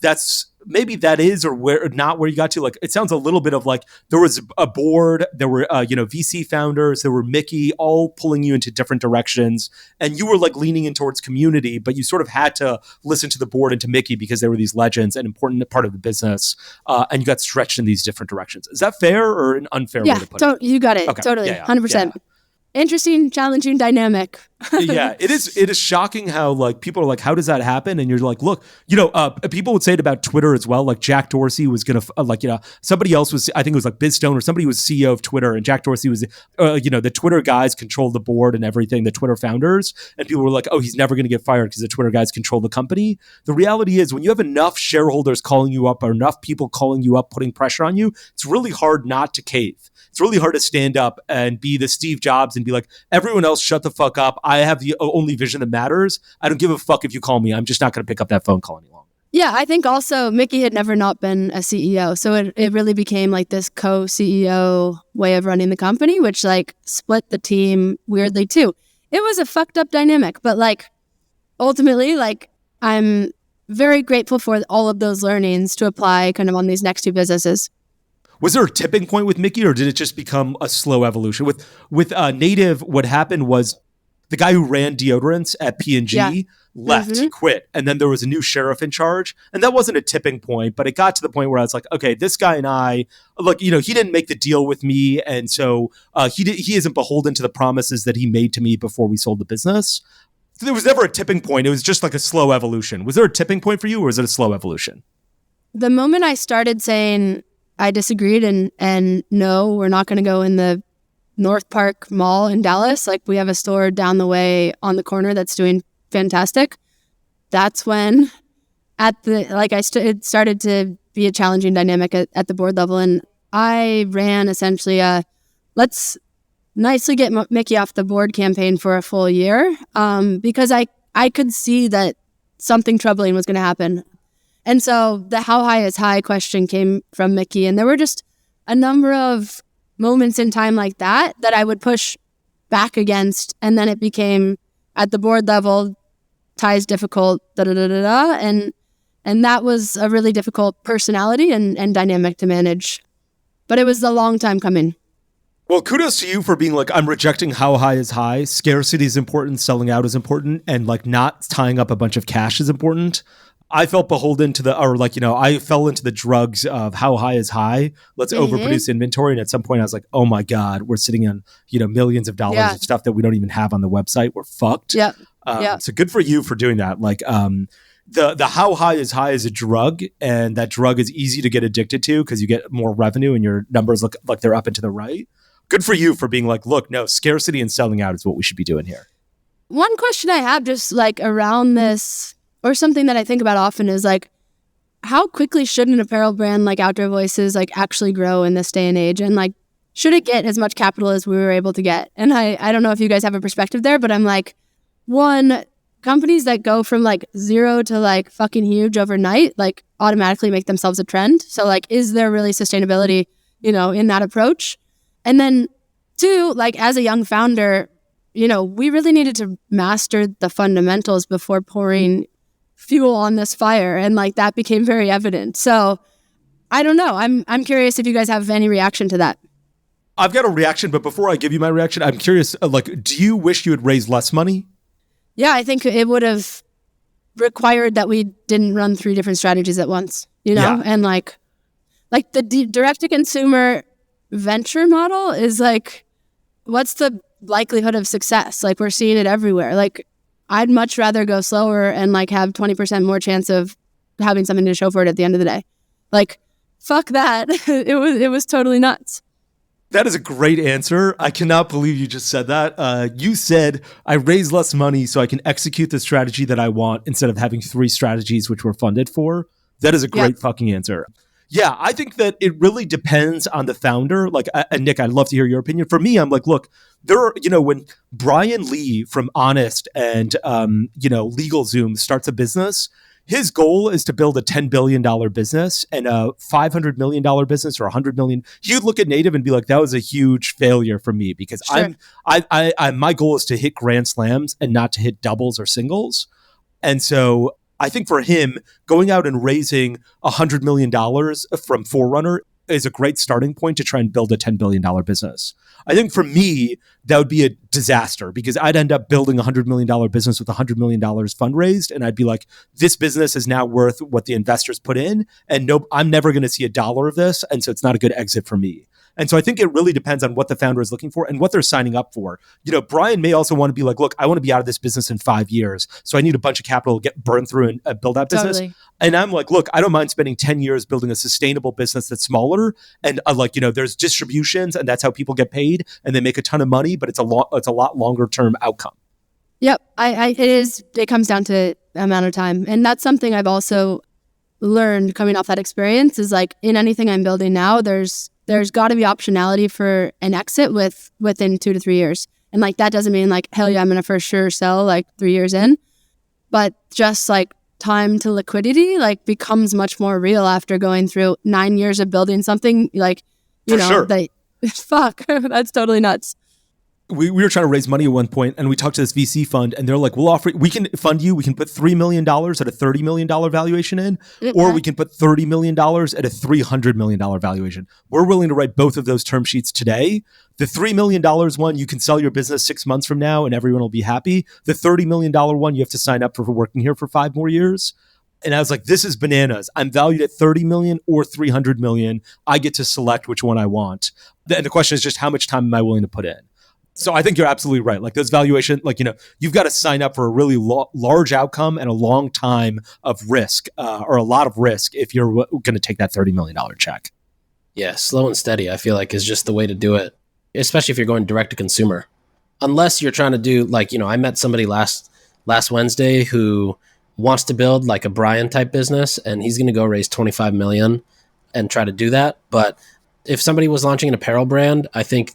maybe that is or where not where you got to. Like, it sounds a little bit of like there was a board, there were VC founders, there were Mickey, all pulling you into different directions, and you were like leaning in towards community, but you sort of had to listen to the board and to Mickey because they were these legends, an important part of the business, and you got stretched in these different directions. Is that fair or an unfair way to put it? You got it. Okay. Totally, 100%. Yeah. Interesting, challenging dynamic. Yeah, it is shocking how like people are like, how does that happen? And you're like, look, people would say it about Twitter as well. Like Jack Dorsey was going to somebody else was, I think it was like BizStone or somebody was CEO of Twitter, and Jack Dorsey was, the Twitter guys controlled the board and everything, the Twitter founders. And people were like, oh, he's never going to get fired because the Twitter guys control the company. The reality is when you have enough shareholders calling you up or enough people calling you up, putting pressure on you, it's really hard not to cave. It's really hard to stand up and be the Steve Jobs and be like, everyone else shut the fuck up. I have the only vision that matters. I don't give a fuck if you call me. I'm just not going to pick up that phone call any longer. Yeah, I think also Mickey had never not been a CEO. So it really became like this co-CEO way of running the company, which like split the team weirdly too. It was a fucked up dynamic, but like ultimately, like I'm very grateful for all of those learnings to apply kind of on these next two businesses. Was there a tipping point with Mickey, or did it just become a slow evolution? With Native, what happened was the guy who ran deodorants at P&G left, he quit, and then there was a new sheriff in charge, and that wasn't a tipping point, but it got to the point where I was like, okay, this guy and I, look, he didn't make the deal with me, and so he isn't beholden to the promises that he made to me before we sold the business. So there was never a tipping point. It was just like a slow evolution. Was there a tipping point for you, or was it a slow evolution? The moment I started saying I disagreed and no, we're not going to go in the North Park Mall in Dallas. Like we have a store down the way on the corner that's doing fantastic. That's when it started to be a challenging dynamic at the board level. And I ran essentially let's nicely get Mickey off the board campaign for a full year because I could see that something troubling was going to happen. And so the how high is high question came from Mickey. And there were just a number of moments in time like that I would push back against. And then it became at the board level, Ty's difficult, And that was a really difficult personality and dynamic to manage. But it was a long time coming. Well, kudos to you for being like, I'm rejecting how high is high. Scarcity is important. Selling out is important. And like not tying up a bunch of cash is important. I felt beholden to I fell into the drugs of how high is high. Let's overproduce inventory. And at some point I was like, oh my God, we're sitting on, millions of dollars of stuff that we don't even have on the website. We're fucked. Yeah. So good for you for doing that. Like, the how high is a drug, and that drug is easy to get addicted to because you get more revenue and your numbers look like they're up and to the right. Good for you for being like, look, no, scarcity and selling out is what we should be doing here. One question I have just like around this, or something that I think about often, is like, how quickly should an apparel brand like Outdoor Voices like actually grow in this day and age? And like, should it get as much capital as we were able to get? And I don't know if you guys have a perspective there, but I'm like, one, companies that go from like zero to like fucking huge overnight, like automatically make themselves a trend. So like, is there really sustainability, in that approach? And then two, like as a young founder, we really needed to master the fundamentals before pouring fuel on this fire, and like that became very evident. So I don't know. I'm curious if you guys have any reaction to that. I've got a reaction, but before I give you my reaction, I'm curious, do you wish you had raised less money? Yeah, I think it would have required that we didn't run 3 different strategies at once, and like the direct to consumer venture model is like, what's the likelihood of success? Like we're seeing it everywhere. Like I'd much rather go slower and like have 20% more chance of having something to show for it at the end of the day. Like, fuck that. It was totally nuts. That is a great answer. I cannot believe you just said that. You said, I raise less money so I can execute the strategy that I want instead of having 3 strategies which we're funded for. That is a great fucking answer. Yeah, I think that it really depends on the founder. Like, and Nik, I'd love to hear your opinion. For me, I'm like, look, there are, when Brian Lee from Honest and, LegalZoom starts a business, his goal is to build a $10 billion business and a $500 million business or $100 million. You'd look at Native and be like, that was a huge failure for me because my goal is to hit grand slams and not to hit doubles or singles. And so I think for him, going out and raising $100 million from Forerunner is a great starting point to try and build a $10 billion business. I think for me, that would be a disaster because I'd end up building a $100 million business with $100 million fundraised. And I'd be like, this business is now worth what the investors put in. And no, I'm never going to see a dollar of this. And so it's not a good exit for me. And so I think it really depends on what the founder is looking for and what they're signing up for. Brian may also want to be like, look, I want to be out of this business in 5 years. So I need a bunch of capital to get burned through and build that business. Totally. And I'm like, look, I don't mind spending 10 years building a sustainable business that's smaller. And there's distributions and that's how people get paid and they make a ton of money, but it's a lot longer term outcome. Yep. It comes down to amount of time. And that's something I've also learned coming off that experience is like in anything I'm building now, there's got to be optionality for an exit within 2 to 3 years. And like, that doesn't mean like, hell yeah, I'm going to for sure sell like 3 years in, but just like time to liquidity, like becomes much more real after going through 9 years of building something like, sure. Fuck, that's totally nuts. We were trying to raise money at one point and we talked to this VC fund and they're like, we can fund you. We can put $3 million at a $30 million valuation in, or we can put $30 million at a $300 million valuation. We're willing to write both of those term sheets today. The $3 million one, you can sell your business 6 months from now and everyone will be happy. The $30 million one, you have to sign up for working here for 5 more years. And I was like, this is bananas. I'm valued at 30 million or 300 million. I get to select which one I want. And the question is just how much time am I willing to put in? So I think you're absolutely right. Like those valuation, you've got to sign up for a really large outcome and a long time of risk or a lot of risk if you're going to take that $30 million check. Yeah, slow and steady, I feel like, is just the way to do it, especially if you're going direct to consumer. Unless you're trying to do I met somebody last Wednesday who wants to build like a Brian type business and he's going to go raise 25 million and try to do that. But if somebody was launching an apparel brand, I think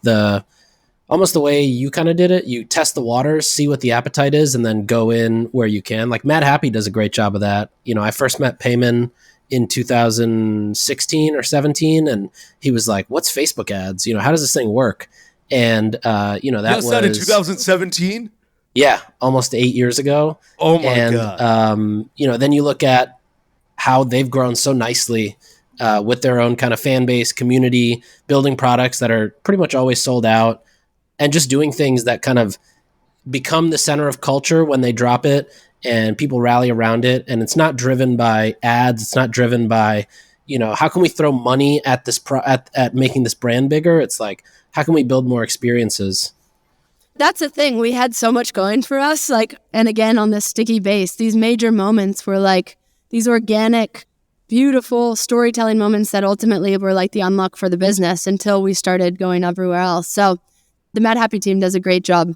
almost the way you kind of did it, you test the waters, see what the appetite is, and then go in where you can. Like Mad Happy does a great job of that. I first met Payman in 2016 or 17, and he was like, what's Facebook ads? How does this thing work? And, that was... that in 2017? Yeah, almost 8 years ago. Oh my God. Then you look at how they've grown so nicely with their own kind of fan base, community, building products that are pretty much always sold out, and just doing things that kind of become the center of culture when they drop it and people rally around it. And it's not driven by ads. It's not driven by, how can we throw money at this at making this brand bigger? It's like, how can we build more experiences? That's the thing. We had so much going for us. And again, on this sticky base, these major moments were like these organic, beautiful storytelling moments that ultimately were like the unlock for the business until we started going everywhere else. So the Mad Happy team does a great job.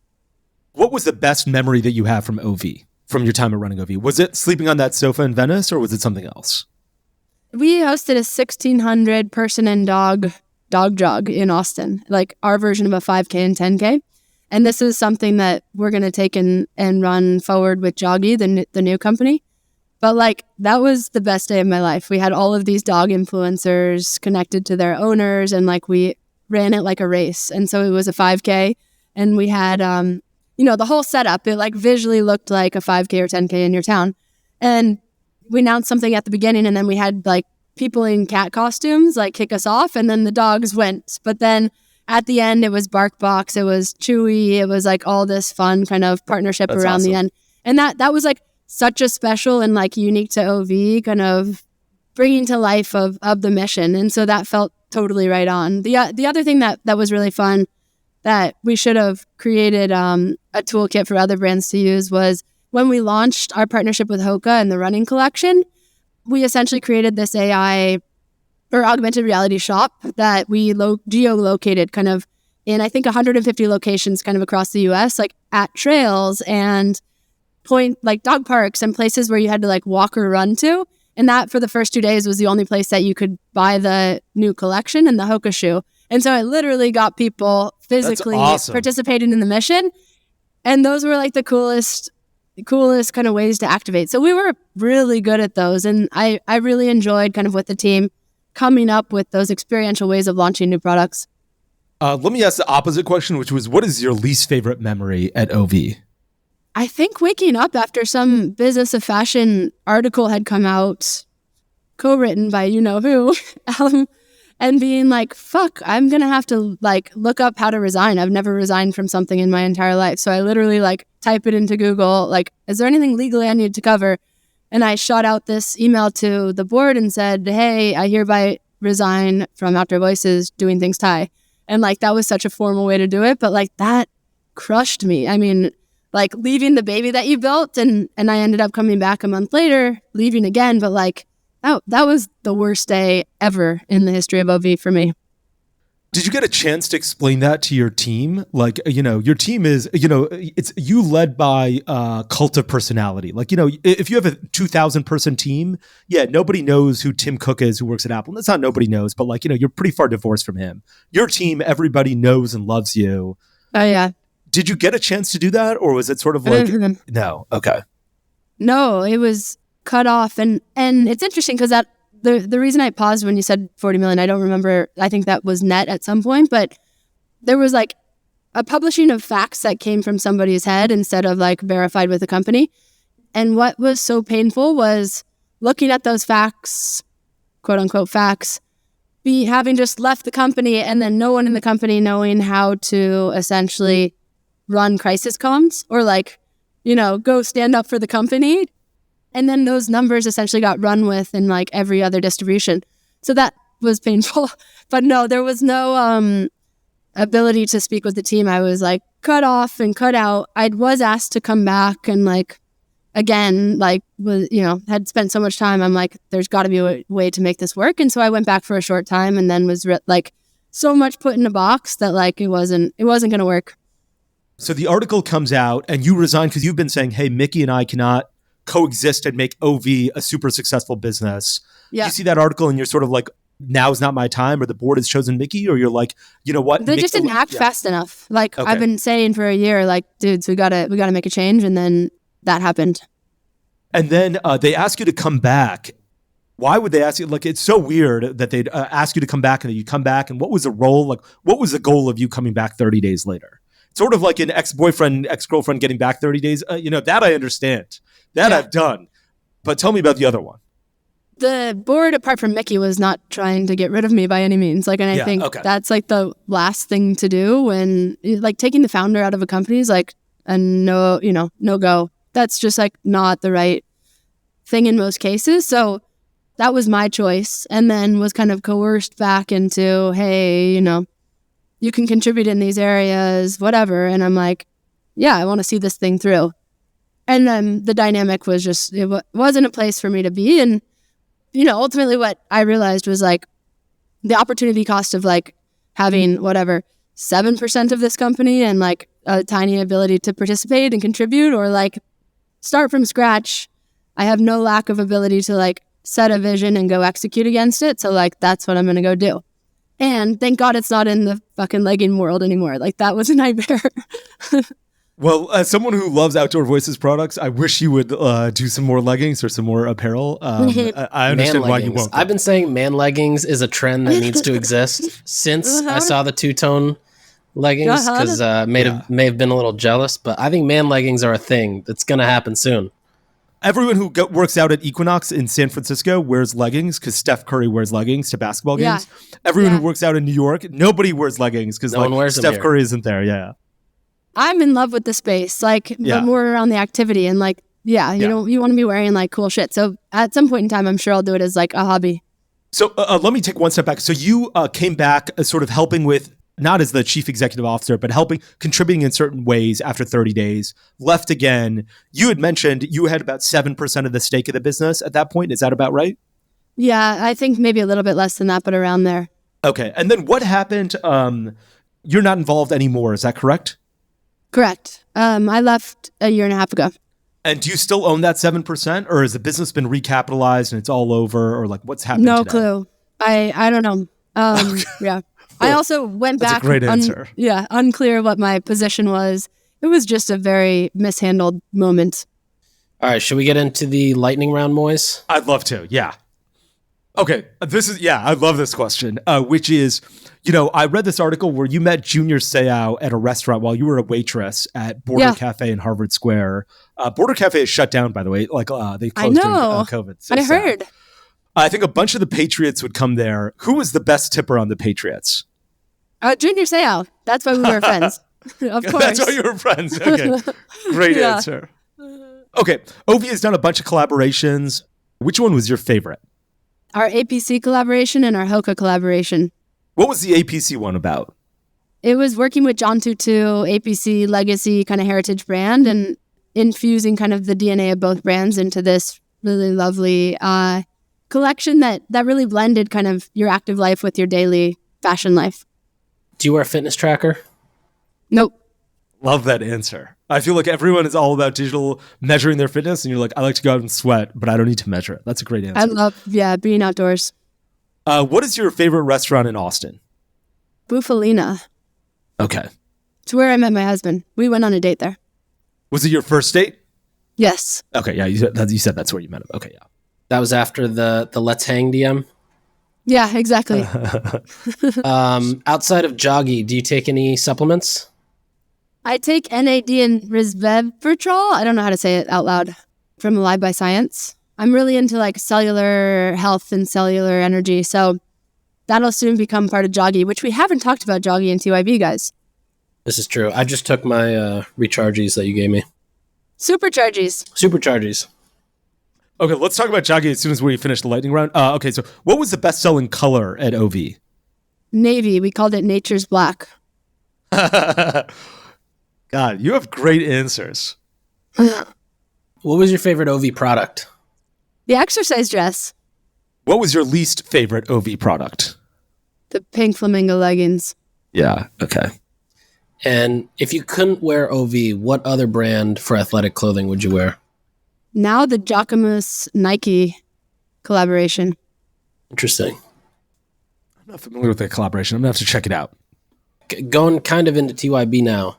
What was the best memory that you have from OV, from your time at running OV? Was it sleeping on that sofa in Venice or was it something else? We hosted a 1,600 person and dog jog in Austin, like our version of a 5K and 10K. And this is something that we're going to take and run forward with Joggy, the new company. But that was the best day of my life. We had all of these dog influencers connected to their owners and we ran it like a race. And so it was a 5K and we had, the whole setup, it visually looked like a 5K or 10K in your town. And we announced something at the beginning and then we had people in cat costumes kick us off and then the dogs went. But then at the end, it was BarkBox, it was Chewy, it was all this fun kind of partnership. That's around awesome. The end. And that was such a special and unique to OV kind of bringing to life of the mission. And so that felt totally right on. The other thing that was really fun that we should have created a toolkit for other brands to use was when we launched our partnership with Hoka and the running collection, we essentially created this AI or augmented reality shop that we geo-located kind of in, I think, 150 locations kind of across the US, at trails and dog parks and places where you had to walk or run to. And that for the first 2 days was the only place that you could buy the new collection and the Hoka shoe. And so I literally got people physically participating in the mission. And those were the coolest kind of ways to activate. So we were really good at those. And I really enjoyed kind of with the team coming up with those experiential ways of launching new products. Let me ask the opposite question, which was, what is your least favorite memory at OV? I think waking up after some Business of Fashion article had come out, co-written by you know who, and being like, fuck, I'm going to have to like look up how to resign. I've never resigned from something in my entire life. So I literally like type it into Google, like, is there anything legally I need to cover? And I shot out this email to the board and said, hey, I hereby resign from Outdoor Voices doing things Thai. And like, that was such a formal way to do it. But like that crushed me. I mean, like leaving the baby that you built and I ended up coming back a month later, leaving again. But like, that was the worst day ever in the history of OV for me. Did you get a chance to explain that to your team? Like, your team is, it's you led by cult of personality. Like, if you have a 2,000 person team, yeah, nobody knows who Tim Cook is who works at Apple. That's not nobody knows, but like, you're pretty far divorced from him. Your team, everybody knows and loves you. Oh, yeah. Did you get a chance to do that? Or was it sort of like, no? Okay. No, it was cut off. And it's interesting because that the reason I paused when you said 40 million, I don't remember. I think that was net at some point, but there was like a publishing of facts that came from somebody's head instead of like verified with the company. And what was so painful was looking at those facts, quote unquote facts, having just left the company and then no one in the company knowing how to essentially run crisis comms or like, go stand up for the company. And then those numbers essentially got run with in like every other distribution. So that was painful. But no, there was no ability to speak with the team. I was like cut off and cut out. I was asked to come back and like, again, like, was, had spent so much time. I'm like, there's got to be a way to make this work. And so I went back for a short time and then was like so much put in a box that like it wasn't going to work. So the article comes out and you resign because you've been saying, hey, Mickey and I cannot coexist and make OV a super successful business. Yeah. You see that article and you're sort of like, now's not my time, or the board has chosen Mickey, or you're like, you know what? They just didn't act fast enough. Like okay. I've been saying for a year, like, dudes, we gotta make a change. And then that happened. And then they ask you to come back. Why would they ask you? Like, it's so weird that they'd ask you to come back and that you come back. And what was the role? Like, what was the goal of you coming back 30 days later? Sort of like an ex-boyfriend, ex-girlfriend getting back 30 days. That I understand. That I've done. But tell me about the other one. The board, apart from Mickey, was not trying to get rid of me by any means. Like, and I think that's like the last thing to do when like taking the founder out of a company is like a no go. That's just like not the right thing in most cases. So that was my choice, and then was kind of coerced back into, hey, you can contribute in these areas, whatever. And I'm like, yeah, I want to see this thing through. And then the dynamic was just, it wasn't a place for me to be. And, ultimately what I realized was like the opportunity cost of like having 7% of this company and like a tiny ability to participate and contribute, or like start from scratch. I have no lack of ability to like set a vision and go execute against it. So like, that's what I'm going to go do. And thank God it's not in the fucking legging world anymore. Like that was a nightmare. Well, as someone who loves Outdoor Voices products, I wish you would do some more leggings or some more apparel. I understand why you won't. I've been saying man leggings is a trend that needs to exist since I saw the two-tone leggings, because may have been a little jealous, but I think man leggings are a thing that's going to happen soon. Everyone who works out at Equinox in San Francisco wears leggings because Steph Curry wears leggings to basketball games. Everyone who works out in New York, nobody wears leggings because Steph Curry isn't there. Yeah. I'm in love with the space, like more around the activity and like, you want to be wearing like cool shit. So at some point in time, I'm sure I'll do it as like a hobby. So let me take one step back. So you came back sort of helping with, not as the chief executive officer, but contributing in certain ways after 30 days, left again. You had mentioned you had about 7% of the stake of the business at that point. Is that about right? Yeah, I think maybe a little bit less than that, but around there. Okay. And then what happened? You're not involved anymore. Is that correct? Correct. I left a year and a half ago. And do you still own that 7%, or has the business been recapitalized and it's all over, or like what's happening No today? Clue. I don't know. Yeah. I also went back. That's a great answer. Unclear what my position was. It was just a very mishandled moment. All right, should we get into the lightning round, Moiz? I'd love to, yeah. Okay, I love this question, which is, I read this article where you met Junior Seau at a restaurant while you were a waitress at Border Cafe in Harvard Square. Border Cafe is shut down, by the way. They closed during COVID. So I heard. I think a bunch of the Patriots would come there. Who was the best tipper on the Patriots? Junior Seau. That's why we were friends. Of course. That's why you were friends. Okay, great answer. Okay, Ovi has done a bunch of collaborations. Which one was your favorite? Our APC collaboration and our Hoka collaboration. What was the APC one about? It was working with John Tutu, APC legacy kind of heritage brand, and infusing kind of the DNA of both brands into this really lovely collection that really blended kind of your active life with your daily fashion life. Do you wear a fitness tracker? Nope. Love that answer. I feel like everyone is all about digital measuring their fitness, and you're like, I like to go out and sweat, but I don't need to measure it. That's a great answer. I love, being outdoors. What is your favorite restaurant in Austin? Bufalina. Okay. It's where I met my husband. We went on a date there. Was it your first date? Yes. Okay, yeah, you said that's where you met him. Okay, yeah. That was after the Let's Hang DM? Yeah, exactly. Outside of Joggy, do you take any supplements? I take NAD and resveratrol. I don't know how to say it out loud. From Alive by Science. I'm really into cellular health and cellular energy. So that'll soon become part of Joggy, which we haven't talked about Joggy and TYB, guys. This is true. I just took my recharges that you gave me. Supercharges. Okay, let's talk about Joggy as soon as we finish the lightning round. Okay, so what was the best-selling color at OV? Navy. We called it Nature's Black. God, you have great answers. What was your favorite OV product? The exercise dress. What was your least favorite OV product? The pink flamingo leggings. Yeah, okay. And if you couldn't wear OV, what other brand for athletic clothing would you wear? Now the Jacquemus Nike collaboration. Interesting. I'm not familiar with that collaboration. I'm going to have to check it out. Going kind of into TYB now.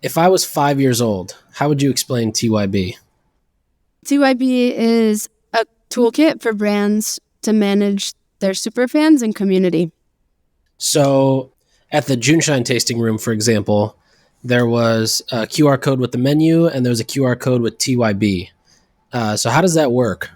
If I was 5 years old, how would you explain TYB? TYB is a toolkit for brands to manage their superfans and community. So at the Juneshine tasting room, for example, there was a QR code with the menu and there was a QR code with TYB. So how does that work?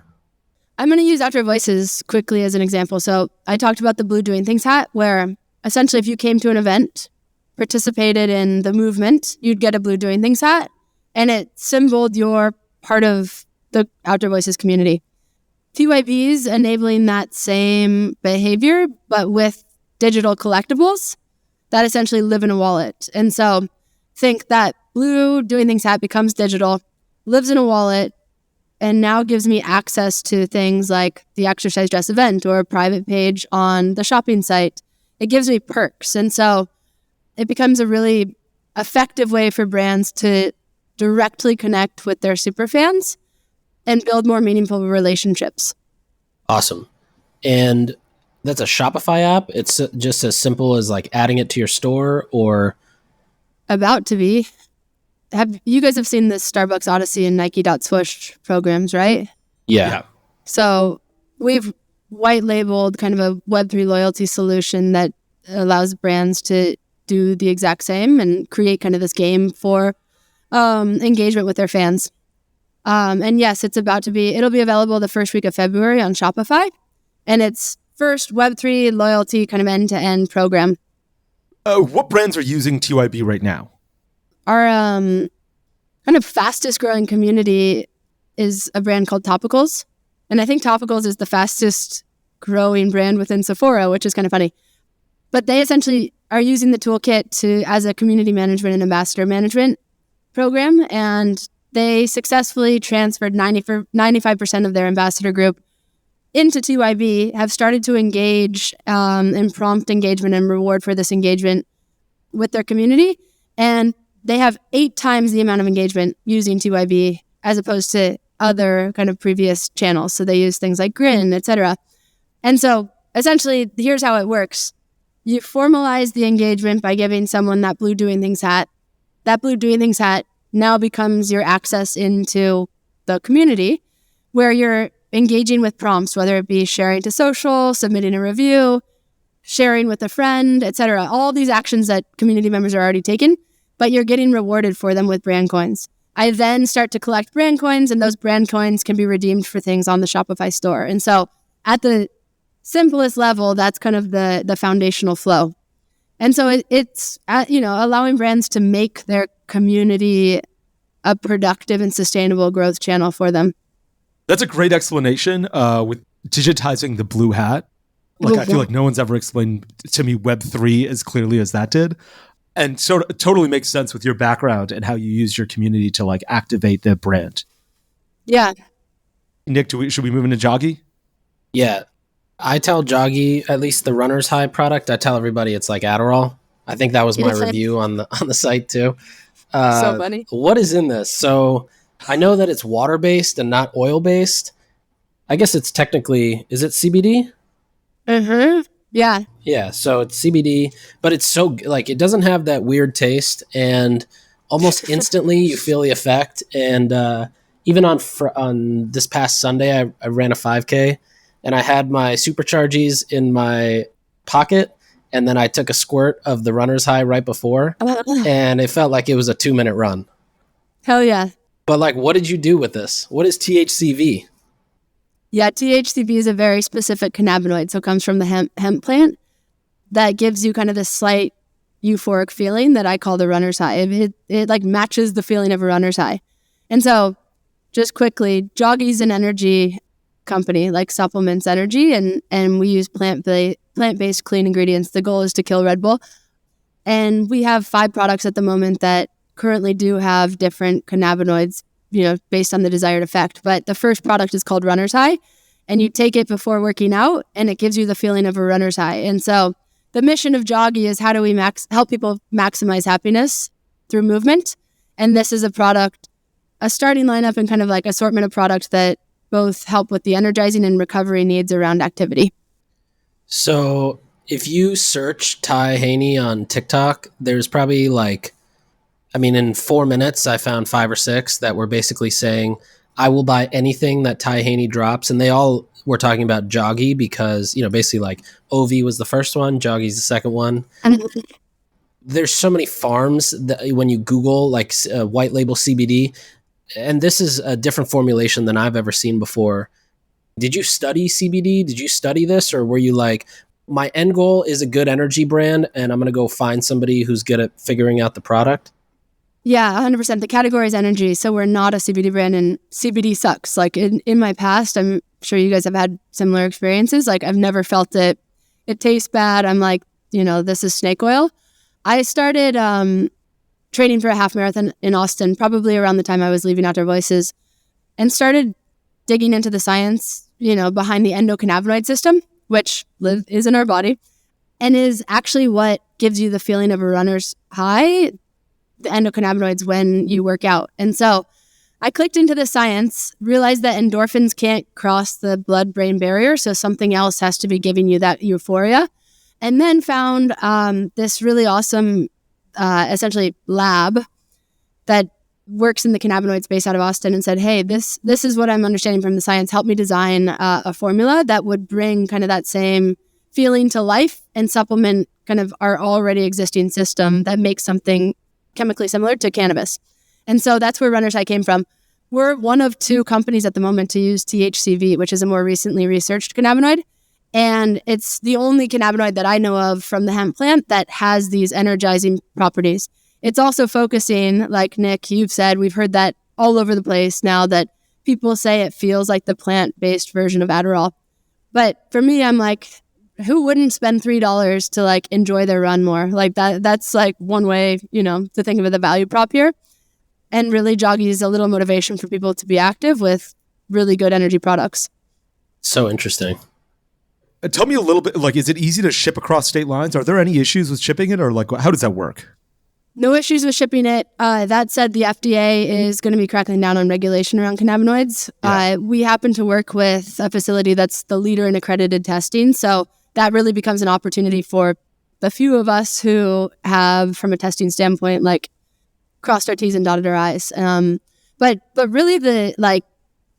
I'm going to use Outdoor Voices quickly as an example. So I talked about the Blue Doing Things hat, where essentially if you came to an event, participated in the movement, you'd get a Blue Doing Things hat, and it symboled your part of the Outdoor Voices community. TYB's enabling that same behavior, but with digital collectibles that essentially live in a wallet. And so think that Blue Doing Things hat becomes digital, lives in a wallet, and now gives me access to things like the exercise dress event or a private page on the shopping site. It gives me perks. And so it becomes a really effective way for brands to directly connect with their superfans and build more meaningful relationships. Awesome. And that's a Shopify app? It's just as simple as adding it to your store, or? About to be. You guys have seen the Starbucks Odyssey and Nike.Swoosh programs, right? Yeah. So we've white labeled kind of a Web3 loyalty solution that allows brands to do the exact same and create kind of this game for engagement with their fans. And yes, it'll be available the first week of February on Shopify. And it's first Web3 loyalty kind of end-to-end program. What brands are using TYB right now? Our kind of fastest growing community is a brand called Topicals. And I think Topicals is the fastest growing brand within Sephora, which is kind of funny. But they essentially are using the toolkit as a community management and ambassador management program. And they successfully transferred 95% of their ambassador group into TYB, have started to engage in prompt engagement and reward for this engagement with their community. And they have 8 times the amount of engagement using TYB as opposed to other kind of previous channels. So they use things like Grin, etc. And so essentially, here's how it works. You formalize the engagement by giving someone that Blue Doing Things hat. That Blue Doing Things hat now becomes your access into the community, where you're engaging with prompts, whether it be sharing to social, submitting a review, sharing with a friend, etc. All these actions that community members are already taking, but you're getting rewarded for them with brand coins. I then start to collect brand coins, and those brand coins can be redeemed for things on the Shopify store. And so at the simplest level, that's kind of the foundational flow. And so it's allowing brands to make their community a productive and sustainable growth channel for them. That's a great explanation with digitizing the blue hat. Like, I feel like no one's ever explained to me Web3 as clearly as that did. And so it totally makes sense with your background and how you use your community to like activate the brand. Yeah. Nik, should we move into Joggy? Yeah. I tell Joggy, at least the Runner's High product, I tell everybody it's like Adderall. I think that was my review on the site too. So funny. What is in this? So I know that it's water-based and not oil-based. I guess it's technically, is it CBD? Mm-hmm. Yeah. Yeah, so it's CBD, but it's so, like, it doesn't have that weird taste, and almost instantly you feel the effect. And even on this past Sunday, I ran a 5K, and I had my Superchargies in my pocket, and then I took a squirt of the Runner's High right before, and it felt like it was a 2-minute run. Hell yeah. But, like, what did you do with this? What is THCV? Yeah, THCV is a very specific cannabinoid, so it comes from the hemp plant that gives you kind of this slight euphoric feeling that I call the runner's high. It like matches the feeling of a runner's high. And so just quickly, Joggy's an energy company, like supplements energy, and we use plant-based clean ingredients. The goal is to kill Red Bull. And we have 5 products at the moment that currently do have different cannabinoids, based on the desired effect. But the first product is called Runner's High, and you take it before working out, and it gives you the feeling of a runner's high. And so the mission of Joggy is how do we help people maximize happiness through movement? And this is a product, a starting lineup and kind of like assortment of products that both help with the energizing and recovery needs around activity. So if you search Ty Haney on TikTok, there's probably in 4 minutes, I found 5 or 6 that were basically saying, I will buy anything that Ty Haney drops. And they all were talking about Joggy because, basically like OV was the first one, Joggy's the second one. There's so many farms that when you Google like white label CBD, and this is a different formulation than I've ever seen before. Did you study CBD? Did you study this? Or were you like, my end goal is a good energy brand and I'm going to go find somebody who's good at figuring out the product? Yeah, 100%. The category is energy. So we're not a CBD brand, and CBD sucks. Like in my past, I'm sure you guys have had similar experiences. Like I've never felt it. It tastes bad. I'm like, this is snake oil. I started training for a half marathon in Austin, probably around the time I was leaving Outdoor Voices, and started digging into the science, behind the endocannabinoid system, which is in our body and is actually what gives you the feeling of a runner's high, the endocannabinoids when you work out. And so I clicked into the science, realized that endorphins can't cross the blood-brain barrier, so something else has to be giving you that euphoria. And then found this really awesome, essentially lab that works in the cannabinoid space out of Austin, and said, hey, this is what I'm understanding from the science. Help me design a formula that would bring kind of that same feeling to life and supplement kind of our already existing system that makes something chemically similar to cannabis. And so that's where Runner's High came from. We're one of 2 companies at the moment to use THCV, which is a more recently researched cannabinoid. And it's the only cannabinoid that I know of from the hemp plant that has these energizing properties. It's also focusing, like Nik, you've said, we've heard that all over the place now, that people say it feels like the plant-based version of Adderall. But for me, I'm like, who wouldn't spend $3 to like enjoy their run more? Like that's like one way, to think of it, the value prop here. And really Joggy is a little motivation for people to be active with really good energy products. So interesting. Tell me a little bit, like, is it easy to ship across state lines? Are there any issues with shipping it, or like, how does that work? No issues with shipping it. That said, the FDA is going to be cracking down on regulation around cannabinoids. Yeah. We happen to work with a facility that's the leader in accredited testing. So that really becomes an opportunity for the few of us who have, from a testing standpoint, like crossed our T's and dotted our I's. But really the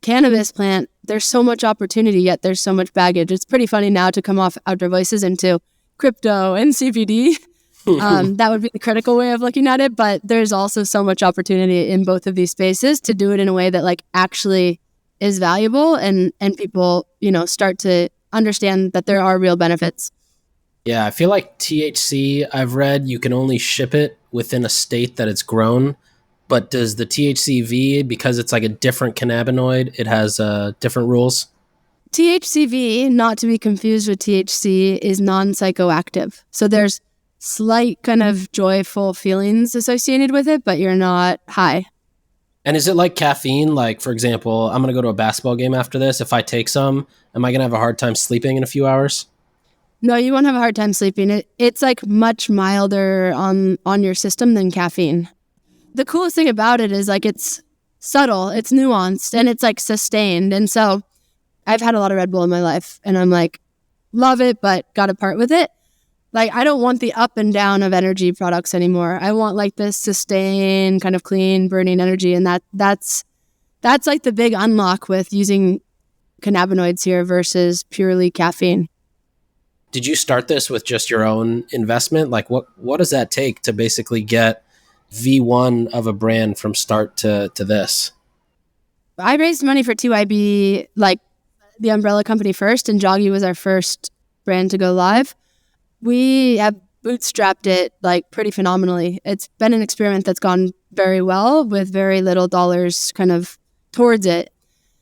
cannabis plant there's so much opportunity, yet there's so much baggage. It's pretty funny now to come off Outdoor Voices into crypto and CBD. That would be the critical way of looking at it. But there's also so much opportunity in both of these spaces to do it in a way that like actually is valuable and people, start to understand that there are real benefits. Yeah, I feel like THC, I've read you can only ship it within a state that it's grown. But does the THCV, because it's like a different cannabinoid, it has different rules? THCV, not to be confused with THC, is non-psychoactive. So there's slight kind of joyful feelings associated with it, but you're not high. And is it like caffeine? Like, for example, I'm going to go to a basketball game after this. If I take some, am I going to have a hard time sleeping in a few hours? No, you won't have a hard time sleeping. It's like much milder on your system than caffeine. The coolest thing about it is like it's subtle, it's nuanced, and it's like sustained. And so I've had a lot of Red Bull in my life, and I'm like, love it, but got to part with it. Like, I don't want the up and down of energy products anymore. I want like this sustained kind of clean burning energy. And that's like the big unlock with using cannabinoids here versus purely caffeine. Did you start this with just your own investment? Like what does that take to basically get V1 of a brand from start to this? I raised money for TYB, like the umbrella company first, and Joggy was our first brand to go live. We have bootstrapped it like pretty phenomenally. It's been an experiment that's gone very well with very little dollars kind of towards it.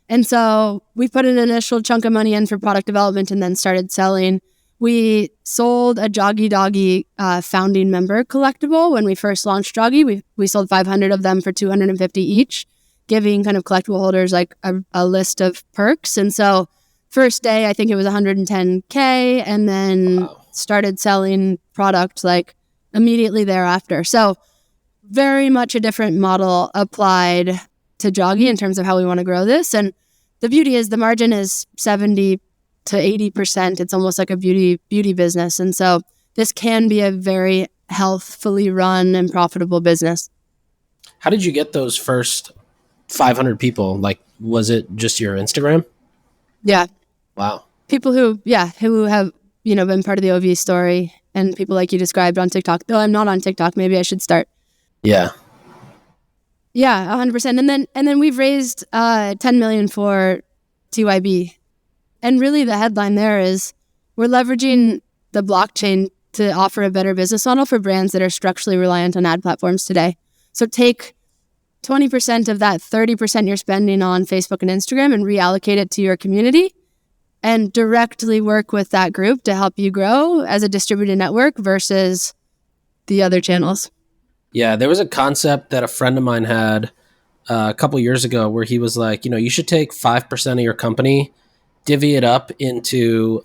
And so we put an initial chunk of money in for product development and then started selling. We sold a Joggy Doggy founding member collectible when we first launched Joggy. We sold 500 of them for $250 each, giving kind of collectible holders like a list of perks. And so first day, I think it was $110K, and then started selling product like immediately thereafter. So very much a different model applied to Joggy in terms of how we want to grow this. And the beauty is the margin is 70 to 80%. It's almost like a beauty business. And so this can be a very healthfully run and profitable business. How did you get those first 500 people? Like, was it just your Instagram? Yeah. Wow. People who have, been part of the OV story, and people like you described on TikTok. Though I'm not on TikTok, maybe I should start. Yeah. Yeah, 100%. And then we've raised 10 million for TYB. And really the headline there is we're leveraging the blockchain to offer a better business model for brands that are structurally reliant on ad platforms today. So take 20% of that 30% you're spending on Facebook and Instagram and reallocate it to your community and directly work with that group to help you grow as a distributed network versus the other channels. Yeah, there was a concept that a friend of mine had a couple years ago where he was like, you should take 5% of your company, divvy it up into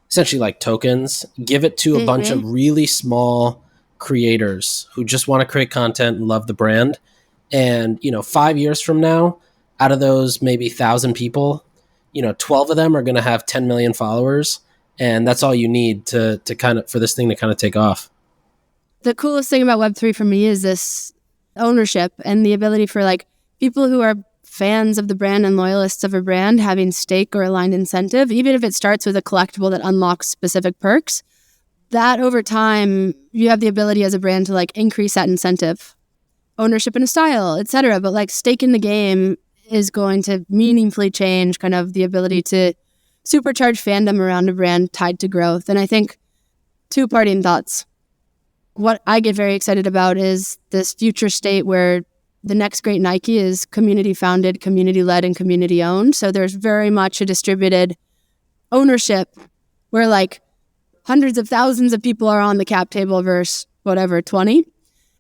essentially like tokens, give it to a bunch of really small creators who just want to create content and love the brand. And, 5 years from now, out of those maybe 1,000 people, 12 of them are going to have 10 million followers. And that's all you need to kind of, for this thing to kind of take off. The coolest thing about Web3 for me is this ownership and the ability for like people who are fans of the brand and loyalists of a brand having stake or aligned incentive, even if it starts with a collectible that unlocks specific perks, that over time, you have the ability as a brand to like increase that incentive, ownership in a style, etc. But like stake in the game is going to meaningfully change kind of the ability to supercharge fandom around a brand tied to growth. And I think two parting thoughts. What I get very excited about is this future state where the next great Nike is community founded, community led, and community owned. So there's very much a distributed ownership where like hundreds of thousands of people are on the cap table versus 20.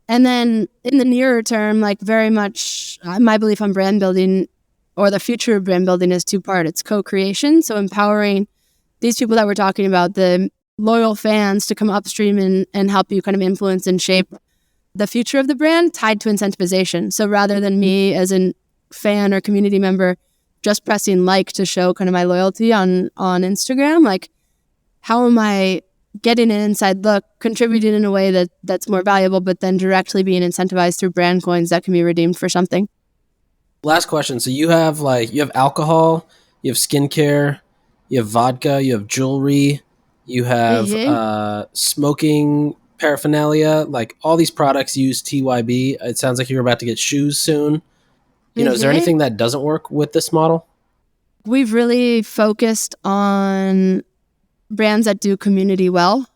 And then in the nearer term, like very much my belief on brand building or the future of brand building is two-part. It's co-creation. So empowering these people that we're talking about, the loyal fans, to come upstream and help you kind of influence and shape the future of the brand tied to incentivization. So rather than me as a fan or community member just pressing like to show kind of my loyalty on Instagram, like how am I getting an inside look, contributing in a way that's more valuable, but then directly being incentivized through brand coins that can be redeemed for something? Last question. So you have alcohol, you have skincare, you have vodka, you have jewelry, you have smoking paraphernalia. Like all these products use TYB. It sounds like you're about to get shoes soon. Is there anything that doesn't work with this model? We've really focused on brands that do community well.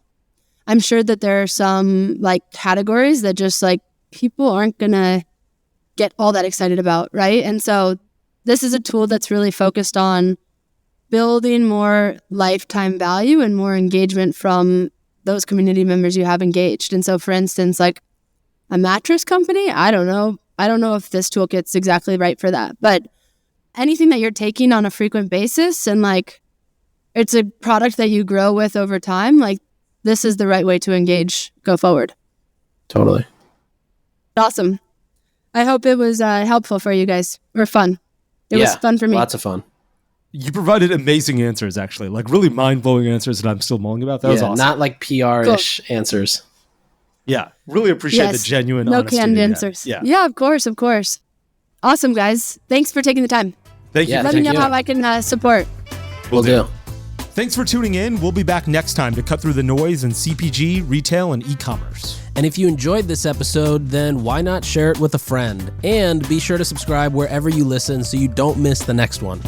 I'm sure that there are some like categories that just like people aren't going to get all that excited about, right? And so this is a tool that's really focused on building more lifetime value and more engagement from those community members you have engaged. And so for instance, like a mattress company, I don't know if this toolkit's exactly right for that, but anything that you're taking on a frequent basis and like it's a product that you grow with over time, like this is the right way to engage, go forward. Totally. Awesome. I hope it was helpful for you guys or fun. It was fun for me. Lots of fun. You provided amazing answers, actually, like really mind-blowing answers that I'm still mulling about. That was awesome. Not like PR-ish answers. Yeah, really appreciate the genuine no honesty. Canned answers. Yeah, of course. Awesome, guys. Thanks for taking the time. Thank you. Let me know how I can support. Will do. Thanks for tuning in. We'll be back next time to cut through the noise in CPG, retail, and e-commerce. And if you enjoyed this episode, then why not share it with a friend? And be sure to subscribe wherever you listen so you don't miss the next one.